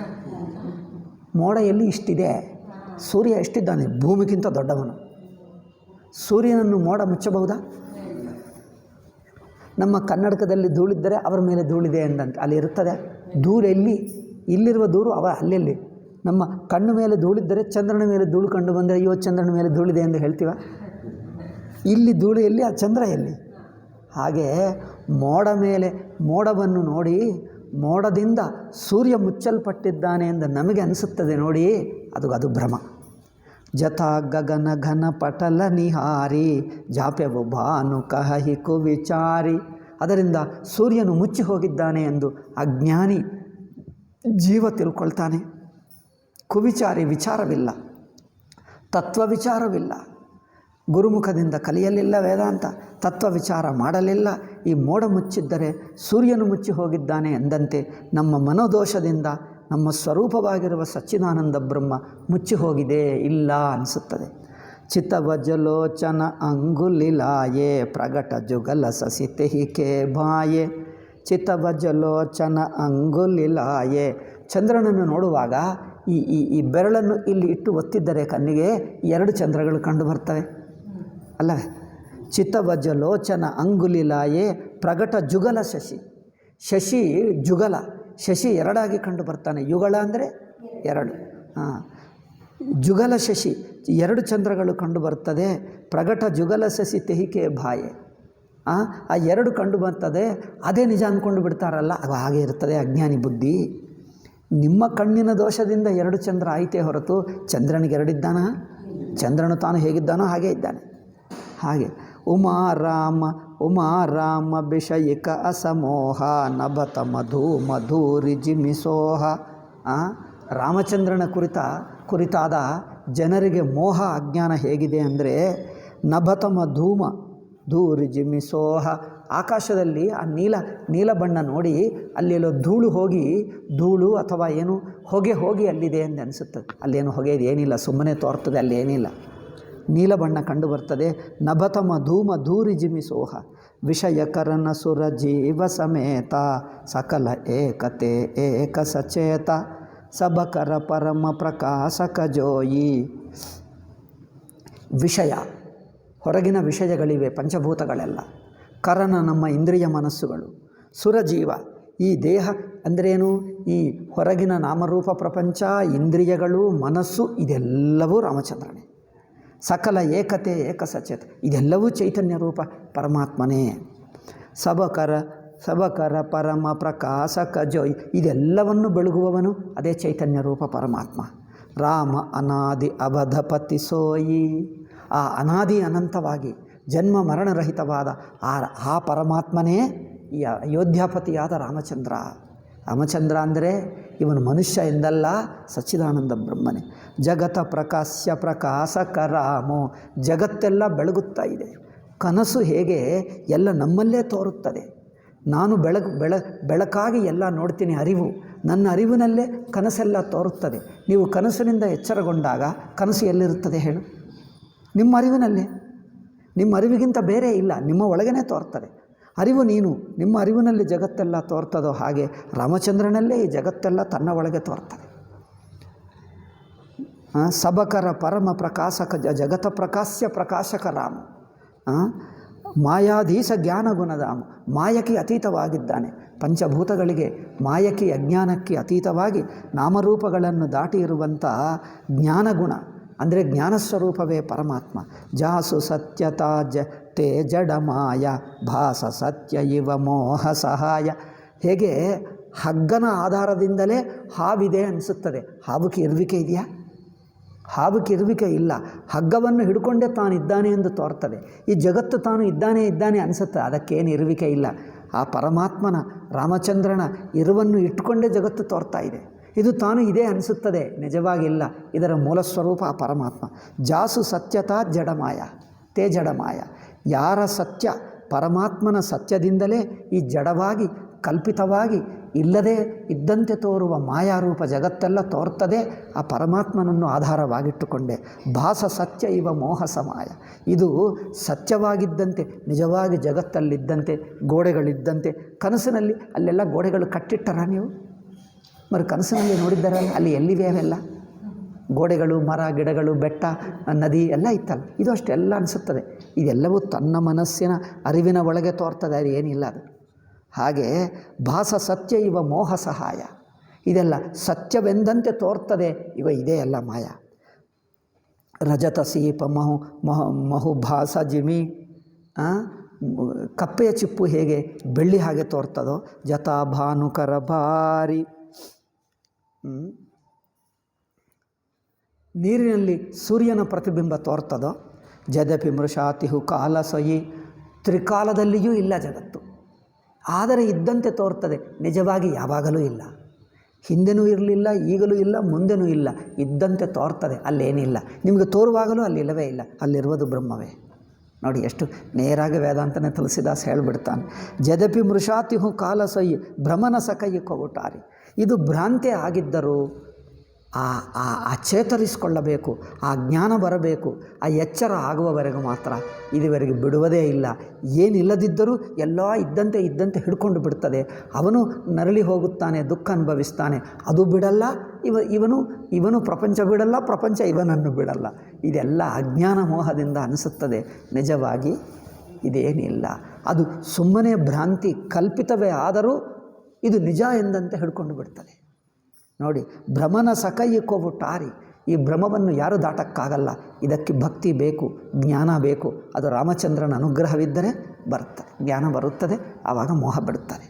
ಮೋಡ ಎಲ್ಲಿ ಇಷ್ಟಿದೆ, ಸೂರ್ಯ ಎಷ್ಟಿದ್ದಾನೆ, ಭೂಮಿಗಿಂತ ದೊಡ್ಡವನು. ಸೂರ್ಯನನ್ನು ಮೋಡ ಮುಚ್ಚಬಹುದಾ? ನಮ್ಮ ಕನ್ನಡಕದಲ್ಲಿ ಧೂಳಿದ್ದರೆ ಅವರ ಮೇಲೆ ಧೂಳಿದೆ ಎಂದಂತೆ ಅಲ್ಲಿ ಇರುತ್ತದೆ. ಧೂಳು ಎಲ್ಲಿ, ಇಲ್ಲಿರುವ ಧೂಳು ಅಲ್ಲೆಲ್ಲಿ. ನಮ್ಮ ಕಣ್ಣು ಮೇಲೆ ಧೂಳಿದ್ದರೆ ಚಂದ್ರನ ಮೇಲೆ ಧೂಳು ಕಂಡು ಬಂದರೆ ಅಯ್ಯೋ ಚಂದ್ರನ ಮೇಲೆ ಧೂಳಿದೆ ಎಂದು ಹೇಳ್ತೀವ? ಇಲ್ಲಿ ಧೂಳು ಎಲ್ಲಿ, ಆ ಚಂದ್ರ ಎಲ್ಲಿ? ಹಾಗೆ ಮೋಡವನ್ನು ನೋಡಿ, ಮೋಡದಿಂದ ಸೂರ್ಯ ಮುಚ್ಚಲ್ಪಟ್ಟಿದ್ದಾನೆ ಎಂದು ನಮಗೆ ಅನಿಸುತ್ತದೆ ನೋಡಿ, ಅದು ಭ್ರಮ. ಜತಾ ಗಗನ ಘನ ಪಟಲ ನಿಹಾರಿ ಜಾಪ್ಯವು ಭಾನು ಕಹಿಕು ವಿಚಾರಿ. ಅದರಿಂದ ಸೂರ್ಯನು ಮುಚ್ಚಿ ಹೋಗಿದ್ದಾನೆ ಎಂದು ಅಜ್ಞಾನಿ ಜೀವ ತಿಳ್ಕೊಳ್ತಾನೆ. ಕುವಿಚಾರಿ, ವಿಚಾರವಿಲ್ಲ, ತತ್ವ ವಿಚಾರವಿಲ್ಲ, ಗುರುಮುಖದಿಂದ ಕಲಿಯಲಿಲ್ಲ ವೇದಾಂತ, ತತ್ವ ವಿಚಾರ ಮಾಡಲಿಲ್ಲ. ಈ ಮೋಡ ಮುಚ್ಚಿದ್ದರೆ ಸೂರ್ಯನು ಮುಚ್ಚಿ ಹೋಗಿದ್ದಾನೆ ಎಂದಂತೆ ನಮ್ಮ ಮನೋದೋಷದಿಂದ ನಮ್ಮ ಸ್ವರೂಪವಾಗಿರುವ ಸಚ್ಚಿದಾನಂದ ಬ್ರಹ್ಮ ಮುಚ್ಚಿ ಹೋಗಿದೆ, ಇಲ್ಲ ಅನಿಸುತ್ತದೆ. ಚಿತ್ತವಜಲೋಚನ ಅಂಗುಲಿಲಾಯೇ ಪ್ರಗಟ ಜುಗಲ ಸಸಿತೆಹಿಕೆ ಬಾಯೆ. ಚಿತ್ತವಜಲೋಚನ ಅಂಗುಲಿಲಾಯೇ. ಚಂದ್ರನನ್ನು ನೋಡುವಾಗ ಈ ಬೆರಳನ್ನು ಇಲ್ಲಿ ಇಟ್ಟು ಒತ್ತಿದ್ದರೆ ಕಣ್ಣಿಗೆ 2 ಚಂದ್ರಗಳು ಕಂಡು ಬರ್ತವೆ ಅಲ್ಲವೇ? ಚಿತ್ತವಜಲೋಚನ ಅಂಗುಲಿಲಾಯೇ ಪ್ರಗಟ ಜುಗಲ ಶಶಿ ಜುಗಲ, ಶಶಿ 2 ಕಂಡು ಬರ್ತಾನೆ. ಯುಗಳ ಅಂದರೆ 2. ಜುಗಲ ಶಶಿ 2 ಚಂದ್ರಗಳು ಕಂಡು ಬರ್ತದೆ. ಪ್ರಗಟ ಜುಗಲ ಶಶಿ ತೆಹಿಕೆ ಬಾಯೆ. ಆ 2 ಕಂಡು ಬರ್ತದೆ, ಅದೇ ನಿಜ ಅಂದ್ಕೊಂಡು ಬಿಡ್ತಾರಲ್ಲ, ಅದು ಹಾಗೆ ಇರ್ತದೆ ಅಜ್ಞಾನಿ ಬುದ್ಧಿ. ನಿಮ್ಮ ಕಣ್ಣಿನ ದೋಷದಿಂದ 2 ಚಂದ್ರ ಆಯಿತೇ ಹೊರತು ಚಂದ್ರನಿಗೆ 2 ಇದ್ದಾನ? ಚಂದ್ರನು ತಾನು ಹೇಗಿದ್ದಾನೋ ಹಾಗೇ ಇದ್ದಾನೆ. ಹಾಗೆ ಉಮಾರಾಮ ವಿಷಯಿಕ ಅಸಮೋಹ ನಭತ ಮಧುರಿ ಜಿಮಿಸೋಹ. ರಾಮಚಂದ್ರನ ಕುರಿತಾದ ಜನರಿಗೆ ಮೋಹ ಅಜ್ಞಾನ ಹೇಗಿದೆ ಅಂದರೆ, ನಭತ ಧೂರಿ ಜಿಮಿಸೋಹ. ಆಕಾಶದಲ್ಲಿ ಆ ನೀಲ ಬಣ್ಣ ನೋಡಿ ಅಲ್ಲೆಲ್ಲೋ ಧೂಳು ಅಥವಾ ಏನು ಹೊಗೆ ಅಲ್ಲಿದೆ ಎಂದು ಅನಿಸುತ್ತದೆ. ಅಲ್ಲೇನು ಹೊಗೆ ಏನಿಲ್ಲ, ಸುಮ್ಮನೆ ತೋರ್ತದೆ, ಅಲ್ಲೇನಿಲ್ಲ. ನೀಲ ಬಣ್ಣ ಕಂಡು ಬರ್ತದೆ. ನಭತಮ ಧೂರಿ ಜಿಮಿಸೋಹ ವಿಷಯಕರನ ಸುರ ಜೀವ ಸಮೇತ ಸಕಲ ಏಕತೆ ಏಕ ಸಚೇತ ಸಬಕರ ಪರಮ ಪ್ರಕಾಶಕ ಜೋಯಿ. ವಿಷಯ, ಹೊರಗಿನ ವಿಷಯಗಳಿವೆ, ಪಂಚಭೂತಗಳೆಲ್ಲ. ಕರನ ನಮ್ಮ ಇಂದ್ರಿಯ ಮನಸ್ಸುಗಳು. ಸುರಜೀವ, ಈ ದೇಹ ಅಂದ್ರೇನು? ಈ ಹೊರಗಿನ ನಾಮರೂಪ ಪ್ರಪಂಚ, ಇಂದ್ರಿಯಗಳು, ಮನಸ್ಸು, ಇದೆಲ್ಲವೂ ರಾಮಚಂದ್ರನೇ. ಸಕಲ ಏಕತೆ ಏಕ ಸಚೇತ, ಇದೆಲ್ಲವೂ ಚೈತನ್ಯ ರೂಪ ಪರಮಾತ್ಮನೇ. ಸಬಕರ ಪರಮ ಪ್ರಕಾಶಕ ಜೋಯ್, ಇದೆಲ್ಲವನ್ನು ಬೆಳಗುವವನು ಅದೇ ಚೈತನ್ಯ ರೂಪ ಪರಮಾತ್ಮ. ರಾಮ ಅನಾದಿ ಅವಧಪತಿ ಸೋಯಿ. ಆ ಅನಾದಿ ಅನಂತವಾಗಿ ಜನ್ಮ ಮರಣರಹಿತವಾದ ಆ ಪರಮಾತ್ಮನೇ ಈ ಅಯೋಧ್ಯಾಪತಿಯಾದ ರಾಮಚಂದ್ರ. ರಾಮಚಂದ್ರ ಅಂದರೆ ಇವನು ಮನುಷ್ಯ ಎಂದಲ್ಲ, ಸಚ್ಚಿದಾನಂದ ಬ್ರಹ್ಮನೇ. ಜಗತ ಪ್ರಕಾಶಕ ರಾಮೋ. ಜಗತ್ತೆಲ್ಲ ಬೆಳಗುತ್ತಾ ಇದೆ. ಕನಸು ಹೇಗೆ ಎಲ್ಲ ನಮ್ಮಲ್ಲೇ ತೋರುತ್ತದೆ. ನಾನು ಬೆಳಕಾಗಿ ಎಲ್ಲ ನೋಡ್ತೀನಿ, ಅರಿವು, ನನ್ನ ಅರಿವಿನಲ್ಲೇ ಕನಸೆಲ್ಲ ತೋರುತ್ತದೆ. ನೀವು ಕನಸಿನಿಂದ ಎಚ್ಚರಗೊಂಡಾಗ ಕನಸು ಎಲ್ಲಿರುತ್ತದೆ ಹೇಳು? ನಿಮ್ಮ ಅರಿವಿನಲ್ಲೇ. ನಿಮ್ಮ ಅರಿವಿಗಿಂತ ಬೇರೆ ಇಲ್ಲ, ನಿಮ್ಮ ಒಳಗೇ ತೋರ್ತದೆ. ಅರಿವು ನೀನು, ನಿಮ್ಮ ಅರಿವಿನಲ್ಲಿ ಜಗತ್ತೆಲ್ಲ ತೋರ್ತದೋ ಹಾಗೆ ರಾಮಚಂದ್ರನಲ್ಲೇ ಈ ಜಗತ್ತೆಲ್ಲ ತನ್ನ ಒಳಗೆ ತೋರ್ತದೆ. ಸಬಕರ ಪರಮ ಪ್ರಕಾಶಕ ಜಗತ ಪ್ರಕಾಶಕ ರಾಮ. ಮಾಯಾಧೀಶ ಜ್ಞಾನಗುಣಧಾಮ. ಮಾಯಕ್ಕೆ ಅತೀತವಾಗಿದ್ದಾನೆ. ಪಂಚಭೂತಗಳಿಗೆ, ಮಾಯಕ್ಕೆ ಅಜ್ಞಾನಕ್ಕೆ ಅತೀತವಾಗಿ ನಾಮರೂಪಗಳನ್ನು ದಾಟಿ ಇರುವಂಥ ಜ್ಞಾನಗುಣ ಅಂದರೆ ಜ್ಞಾನಸ್ವರೂಪವೇ ಪರಮಾತ್ಮ. ಜಾಸು ಸತ್ಯತಾ ತೇ ಜಡಮಾಯ ಭಾಸ ಸತ್ಯ ಇವ ಮೋಹ ಸಹಾಯ. ಹೇಗೆ ಹಗ್ಗನ ಆಧಾರದಿಂದಲೇ ಹಾವಿದೆ ಅನಿಸುತ್ತದೆ, ಹಾವುಕ್ಕೆ ಇರುವಿಕೆ ಇದೆಯಾ? ಹಾವುಕ್ಕೆ ಇರುವಿಕೆ ಇಲ್ಲ. ಹಗ್ಗವನ್ನು ಹಿಡ್ಕೊಂಡೇ ತಾನಿದ್ದಾನೆ ಎಂದು ತೋರ್ತದೆ. ಈ ಜಗತ್ತು ತಾನು ಇದ್ದಾನೆ ಅನಿಸುತ್ತೆ, ಅದಕ್ಕೇನು ಇರುವಿಕೆ ಇಲ್ಲ. ಆ ಪರಮಾತ್ಮನ ರಾಮಚಂದ್ರನ ಇರುವನ್ನು ಇಟ್ಟುಕೊಂಡೇ ಜಗತ್ತು ತೋರ್ತಾ ಇದೆ. ಇದು ತಾನು ಇದೇ ಅನಿಸುತ್ತದೆ, ನಿಜವಾಗಿಲ್ಲ. ಇದರ ಮೂಲ ಸ್ವರೂಪ ಆ ಪರಮಾತ್ಮ. ಜಾಸು ಸತ್ಯತಾ ಜಡಮಾಯ ತೇ ಜಡಮಾಯ. ಯಾರ ಸತ್ಯ ಪರಮಾತ್ಮನ ಸತ್ಯದಿಂದಲೇ ಈ ಜಡವಾಗಿ ಕಲ್ಪಿತವಾಗಿ ಇಲ್ಲದೇ ಇದ್ದಂತೆ ತೋರುವ ಮಾಯಾರೂಪ ಜಗತ್ತೆಲ್ಲ ತೋರ್ತದೆ ಆ ಪರಮಾತ್ಮನನ್ನು ಆಧಾರವಾಗಿಟ್ಟುಕೊಂಡೆ. ಭಾಸ ಸತ್ಯ ಇವ ಮೋಹ ಸಮಾಯ. ಇದು ಸತ್ಯವಾಗಿದ್ದಂತೆ ನಿಜವಾಗಿ ಜಗತ್ತಲ್ಲಿದ್ದಂತೆ ಗೋಡೆಗಳಿದ್ದಂತೆ ಕನಸಿನಲ್ಲಿ ಅಲ್ಲೆಲ್ಲ ಗೋಡೆಗಳು ಕಟ್ಟಿಟ್ಟರ ನೀವು? మరి ಕನಸಿನಲ್ಲಿ ನೋಡಿದ್ದಾರಲ್ಲ, ಅಲ್ಲಿ ಎಲ್ಲಿವೆ ಅವೆಲ್ಲ ಗೋಡೆಗಳು, ಮರ ಗಿಡಗಳು, ಬೆಟ್ಟ, ನದಿ ಎಲ್ಲ ಇತ್ತಲ್ಲ. ಇದು ಅಷ್ಟೆಲ್ಲ ಅನಿಸುತ್ತದೆ. ಇದೆಲ್ಲವೂ ತನ್ನ ಮನಸ್ಸಿನ ಅರಿವಿನ ಒಳಗೆ ತೋರ್ತದೆ, ಅದು ಏನಿಲ್ಲ ಅದು. ಹಾಗೆ ಭಾಸ ಸತ್ಯ ಇವ ಮೋಹ ಸಹಾಯ. ಇದೆಲ್ಲ ಸತ್ಯವೆಂದಂತೆ ತೋರ್ತದೆ, ಇದೇ ಎಲ್ಲ ಮಾಯ. ರಜತ ಸೀಪ ಮಹುಭಾಸ ಜಿಮಿ. ಕಪ್ಪೆಯ ಚಿಪ್ಪು ಹೇಗೆ ಬೆಳ್ಳಿ ಹಾಗೆ ತೋರ್ತದೋ, ಜತಾ ಭಾನುಕರ ಭಾರಿ. ನೀರಿನಲ್ಲಿ ಸೂರ್ಯನ ಪ್ರತಿಬಿಂಬ ತೋರ್ತದೋ, ಜದಪಿ ಮೃಷಾತಿಹು ಕಾಲಸೊಯಿ. ತ್ರಿಕಾಲದಲ್ಲಿಯೂ ಇಲ್ಲ ಜಗತ್ತು, ಆದರೆ ಇದ್ದಂತೆ ತೋರ್ತದೆ, ನಿಜವಾಗಿ ಯಾವಾಗಲೂ ಇಲ್ಲ. ಹಿಂದೆನೂ ಇರಲಿಲ್ಲ, ಈಗಲೂ ಇಲ್ಲ, ಮುಂದೆನೂ ಇಲ್ಲ, ಇದ್ದಂತೆ ತೋರ್ತದೆ. ಅಲ್ಲೇನಿಲ್ಲ, ನಿಮಗೆ ತೋರುವಾಗಲೂ ಅಲ್ಲಿಲ್ಲವೇ ಇಲ್ಲ, ಅಲ್ಲಿರುವುದು ಬ್ರಹ್ಮವೇ. ನೋಡಿ ಎಷ್ಟು ನೇರಾಗಿ ವೇದಾಂತನೇ ತುಳಸಿದಾಸ್ ಹೇಳಿಬಿಡ್ತಾನೆ. ಜದಪಿ ಮೃಷಾತಿಹು ಕಾಲಸೊಯ್ಯಿ ಭ್ರಮನ ಸಕಯಿ ಕೊಗುಟಾರಿ. ಇದು ಭ್ರಾಂತಿ ಆಗಿದ್ದರೂ ಚೇತರಿಸಿಕೊಳ್ಳಬೇಕು, ಆ ಜ್ಞಾನ ಬರಬೇಕು, ಆ ಎಚ್ಚರ ಆಗುವವರೆಗೂ ಮಾತ್ರ. ಇದುವರೆಗೆ ಬಿಡುವುದೇ ಇಲ್ಲ. ಏನಿಲ್ಲದಿದ್ದರೂ ಎಲ್ಲ ಇದ್ದಂತೆ ಹಿಡ್ಕೊಂಡು ಬಿಡ್ತದೆ. ಅವನು ನರಳಿ ಹೋಗುತ್ತಾನೆ, ದುಃಖ ಅನುಭವಿಸ್ತಾನೆ, ಅದು ಬಿಡಲ್ಲ. ಇವನು ಪ್ರಪಂಚ ಬಿಡಲ್ಲ, ಪ್ರಪಂಚ ಇವನನ್ನು ಬಿಡಲ್ಲ. ಇದೆಲ್ಲ ಅಜ್ಞಾನ ಮೋಹದಿಂದ ಅನಿಸುತ್ತದೆ. ನಿಜವಾಗಿ ಇದೇನಿಲ್ಲ, ಅದು ಸುಮ್ಮನೆ ಭ್ರಾಂತಿ ಕಲ್ಪಿತವೇ ಆದರೂ ಇದು ನಿಜ ಎಂದಂತೆ ಹಿಡ್ಕೊಂಡು ಬಿಡ್ತದೆ. ನೋಡಿ, ಭ್ರಮನ ಸಕಯಿ ಕೊವುಟಾರಿ. ಈ ಭ್ರಮವನ್ನು ಯಾರು ದಾಟಕ್ಕಾಗಲ್ಲ. ಇದಕ್ಕೆ ಭಕ್ತಿ ಬೇಕು, ಜ್ಞಾನ ಬೇಕು. ಅದು ರಾಮಚಂದ್ರನ ಅನುಗ್ರಹವಿದ್ದರೆ ಬರ್ತದೆ, ಜ್ಞಾನ ಬರುತ್ತದೆ, ಆವಾಗ ಮೋಹ ಬಿಡುತ್ತದೆ.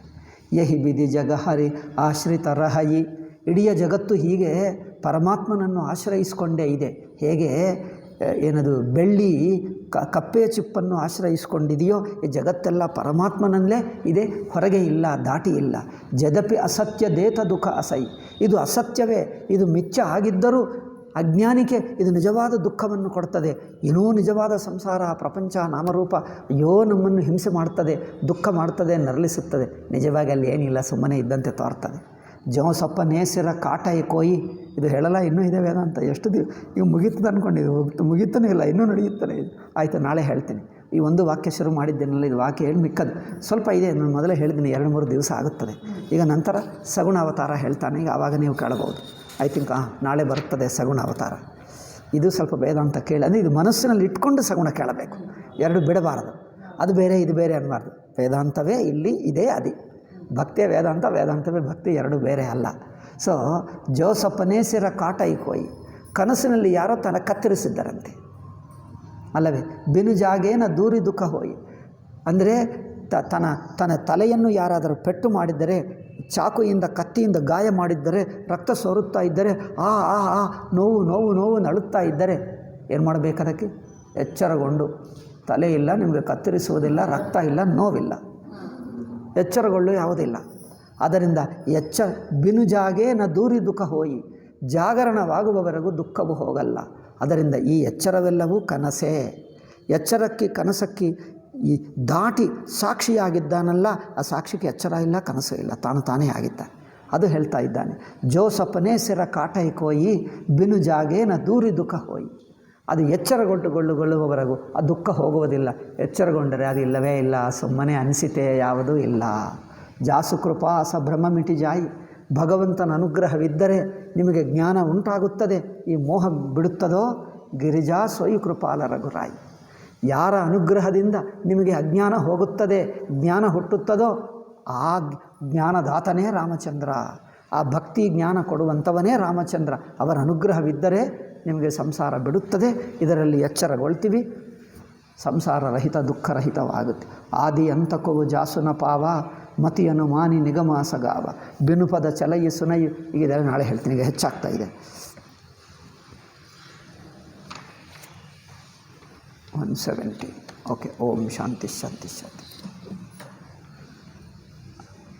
ಯಹಿ ಬಿದಿ ಜಗಹರಿ ಆಶ್ರಿತ ರಹಯಿ. ಇಡೀ ಜಗತ್ತು ಹೀಗೆ ಪರಮಾತ್ಮನನ್ನು ಆಶ್ರಯಿಸಿಕೊಂಡೇ ಇದೆ. ಹೇಗೆ ಏನದು ಬೆಳ್ಳಿ ಕಪ್ಪೆಯ ಚಿಪ್ಪನ್ನು ಆಶ್ರಯಿಸಿಕೊಂಡಿದೆಯೋ, ಈ ಜಗತ್ತೆಲ್ಲ ಪರಮಾತ್ಮನಲ್ಲೇ ಇದೆ, ಹೊರಗೆ ಇಲ್ಲ, ದಾಟಿ ಇಲ್ಲ. ಜದಪಿ ಅಸತ್ಯ ದೇತ ದುಃಖ ಅಸೈ. ಇದು ಅಸತ್ಯವೇ, ಇದು ಮಿಥ್ಯ ಆಗಿದ್ದರೂ ಅಜ್ಞಾನಿಕೆ ಇದು ನಿಜವಾದ ದುಃಖವನ್ನು ಕೊಡ್ತದೆ. ಏನೋ ನಿಜವಾದ ಸಂಸಾರ, ಪ್ರಪಂಚ, ನಾಮರೂಪ ಅಯ್ಯೋ ನಮ್ಮನ್ನು ಹಿಂಸೆ ಮಾಡ್ತದೆ, ದುಃಖ ಮಾಡ್ತದೆ, ನರಳಿಸುತ್ತದೆ. ನಿಜವಾಗಿ ಅಲ್ಲಿ ಏನಿಲ್ಲ, ಸುಮ್ಮನೆ ಇದ್ದಂತೆ ತೋರ್ತದೆ. ಜೋ ಸೊಪ್ಪ ನೇಸಿರ ಕಾಟಾಯಿ ಕೋಯಿ. ಇದು ಹೇಳಲ್ಲ, ಇನ್ನೂ ಇದೆ ವೇದಾಂತ. ಎಷ್ಟು ಇವು ಮುಗೀತದೆ ಅಂದ್ಕೊಂಡಿದ್ದು, ಮುಗೀತಾನೆ ಇಲ್ಲ, ಇನ್ನೂ ನಡೆಯುತ್ತಾನೆ ಇದು. ಆಯಿತು, ನಾಳೆ ಹೇಳ್ತೀನಿ. ಈ ಒಂದು ವಾಕ್ಯ ಶುರು ಮಾಡಿದ್ದೇನಲ್ಲ, ಇದು ವಾಕ್ಯ ಹೇಳಿ ಮಿಕ್ಕದು ಸ್ವಲ್ಪ ಇದೆ. ನಾನು ಮೊದಲೇ ಹೇಳಿದ್ದೀನಿ, 2-3 ದಿವಸ ಆಗುತ್ತದೆ. ಈಗ ನಂತರ ಸಗುಣ ಅವತಾರ ಹೇಳ್ತಾನೆ. ಈಗ ಆವಾಗ ನೀವು ಕೇಳಬಹುದು. ಐ ಥಿಂಕ್ ನಾಳೆ ಬರುತ್ತದೆ ಸಗುಣ ಅವತಾರ. ಇದು ಸ್ವಲ್ಪ ವೇದಾಂತ ಕೇಳಿ, ಅಂದರೆ ಇದು ಮನಸ್ಸಿನಲ್ಲಿ ಇಟ್ಕೊಂಡು ಸಗುಣ ಕೇಳಬೇಕು, ಎರಡು ಬಿಡಬಾರದು. ಅದು ಬೇರೆ ಇದು ಬೇರೆ ಅನ್ನಬಾರ್ದು. ವೇದಾಂತವೇ ಇಲ್ಲಿ ಇದೆ, ಅದಿ ಭಕ್ತಿಯ ವೇದಾಂತ, ವೇದಾಂತವೇ ಭಕ್ತಿ, ಎರಡು ಬೇರೆ ಅಲ್ಲ. ಸೊ ಜೋಸಪ್ಪನೇಸಿರ ಕಾಟಾಯಿ ಕೋಯಿ. ಕನಸಿನಲ್ಲಿ ಯಾರೋ ಕತ್ತರಿಸಿದ್ದಾರಂತೆ ಅಲ್ಲವೇ. ಬಿನುಜಾಗೇನ ದೂರಿ ದುಃಖ ಹೋಯಿ. ಅಂದರೆ ತನ್ನ ತಲೆಯನ್ನು ಯಾರಾದರೂ ಪೆಟ್ಟು ಮಾಡಿದ್ದರೆ, ಚಾಕುಯಿಂದ ಕತ್ತಿಯಿಂದ ಗಾಯ ಮಾಡಿದ್ದರೆ, ರಕ್ತ ಸೋರುತ್ತಾ ಇದ್ದರೆ, ನೋವು ನೋವು ನೋವು ನಳುತ್ತಾ ಇದ್ದರೆ ಏನು ಮಾಡಬೇಕು? ಅದಕ್ಕೆ ಎಚ್ಚರಗೊಂಡು, ತಲೆ ಇಲ್ಲ, ನಿಮಗೆ ಕತ್ತರಿಸುವುದಿಲ್ಲ, ರಕ್ತ ಇಲ್ಲ, ನೋವಿಲ್ಲ, ಎಚ್ಚರಗೊಳ್ಳು ಯಾವುದಿಲ್ಲ. ಆದ್ದರಿಂದ ಬಿನುಜಾಗೇನ ದೂರಿ ದುಃಖ ಹೋಯಿ. ಜಾಗರಣವಾಗುವವರೆಗೂ ದುಃಖವು ಹೋಗಲ್ಲ. ಅದರಿಂದ ಈ ಎಚ್ಚರವೆಲ್ಲವೂ ಕನಸೇ. ಎಚ್ಚರಕ್ಕೆ ಕನಸಕ್ಕೆ ಈ ದಾಟಿ ಸಾಕ್ಷಿಯಾಗಿದ್ದಾನಲ್ಲ, ಆ ಸಾಕ್ಷಿಗೆ ಎಚ್ಚರ ಇಲ್ಲ, ಕನಸು ಇಲ್ಲ, ತಾನೇ ಆಗಿದ್ದ. ಅದು ಹೇಳ್ತಾ ಇದ್ದಾನೆ. ಜೋಸಪ್ಪನೇ ಸಿರ ಕಾಟಾಯಿ ಕೋಯಿ ಬಿನುಜಾಗೇನ ದೂರಿ ದುಃಖ ಹೋಯಿ. ಅದು ಎಚ್ಚರಗೊಳ್ಳುವವರೆಗೂ ಆ ದುಃಖ ಹೋಗುವುದಿಲ್ಲ. ಎಚ್ಚರಗೊಂಡರೆ ಅದು ಇಲ್ಲವೇ ಇಲ್ಲ, ಸುಮ್ಮನೆ ಅನಿಸಿತೆ, ಯಾವುದೂ ಇಲ್ಲ. ಜಾಸು ಕೃಪಾ ಭ್ರಮ ಮಿಟಿ ಜಾಯಿ. ಭಗವಂತನ ಅನುಗ್ರಹವಿದ್ದರೆ ನಿಮಗೆ ಜ್ಞಾನ ಉಂಟಾಗುತ್ತದೆ, ಈ ಮೋಹ ಬಿಡುತ್ತದೋ. ಗಿರಿಜಾ ಸ್ವಯಂ ಕೃಪಾಲ ರಘುರಾಯಿ. ಯಾರ ಅನುಗ್ರಹದಿಂದ ನಿಮಗೆ ಅಜ್ಞಾನ ಹೋಗುತ್ತದೆ, ಜ್ಞಾನ ಹುಟ್ಟುತ್ತದೋ, ಆ ಜ್ಞಾನದಾತನೇ ರಾಮಚಂದ್ರ. ಆ ಭಕ್ತಿ ಜ್ಞಾನ ಕೊಡುವಂಥವನೇ ರಾಮಚಂದ್ರ. ಅವರ ಅನುಗ್ರಹವಿದ್ದರೆ ನಿಮಗೆ ಸಂಸಾರ ಬಿಡುತ್ತದೆ. ಇದರಲ್ಲಿ ಎಚ್ಚರಗೊಳ್ತೀವಿ, ಸಂಸಾರ ರಹಿತ, ದುಃಖರಹಿತವಾಗುತ್ತೆ. ಆದಿ ಅಂತಕವು ಜಾಸುನ ಪಾವ ಮತಿಯನ್ನು ಮಾನಿ ನಿಗಮಾಸಗಾವ. ಬಿನುಪದ ಚಲಯಿ ಸುನಯು. ಈಗ ಇದೆಲ್ಲ ನಾಳೆ ಹೇಳ್ತೀನಿ, ಈಗ ಹೆಚ್ಚಾಗ್ತಾ ಇದೆ. 170. ಓಕೆ. ಓಂ ಶಾಂತಿ ಶಾಂತಿ ಶಾಂತಿ.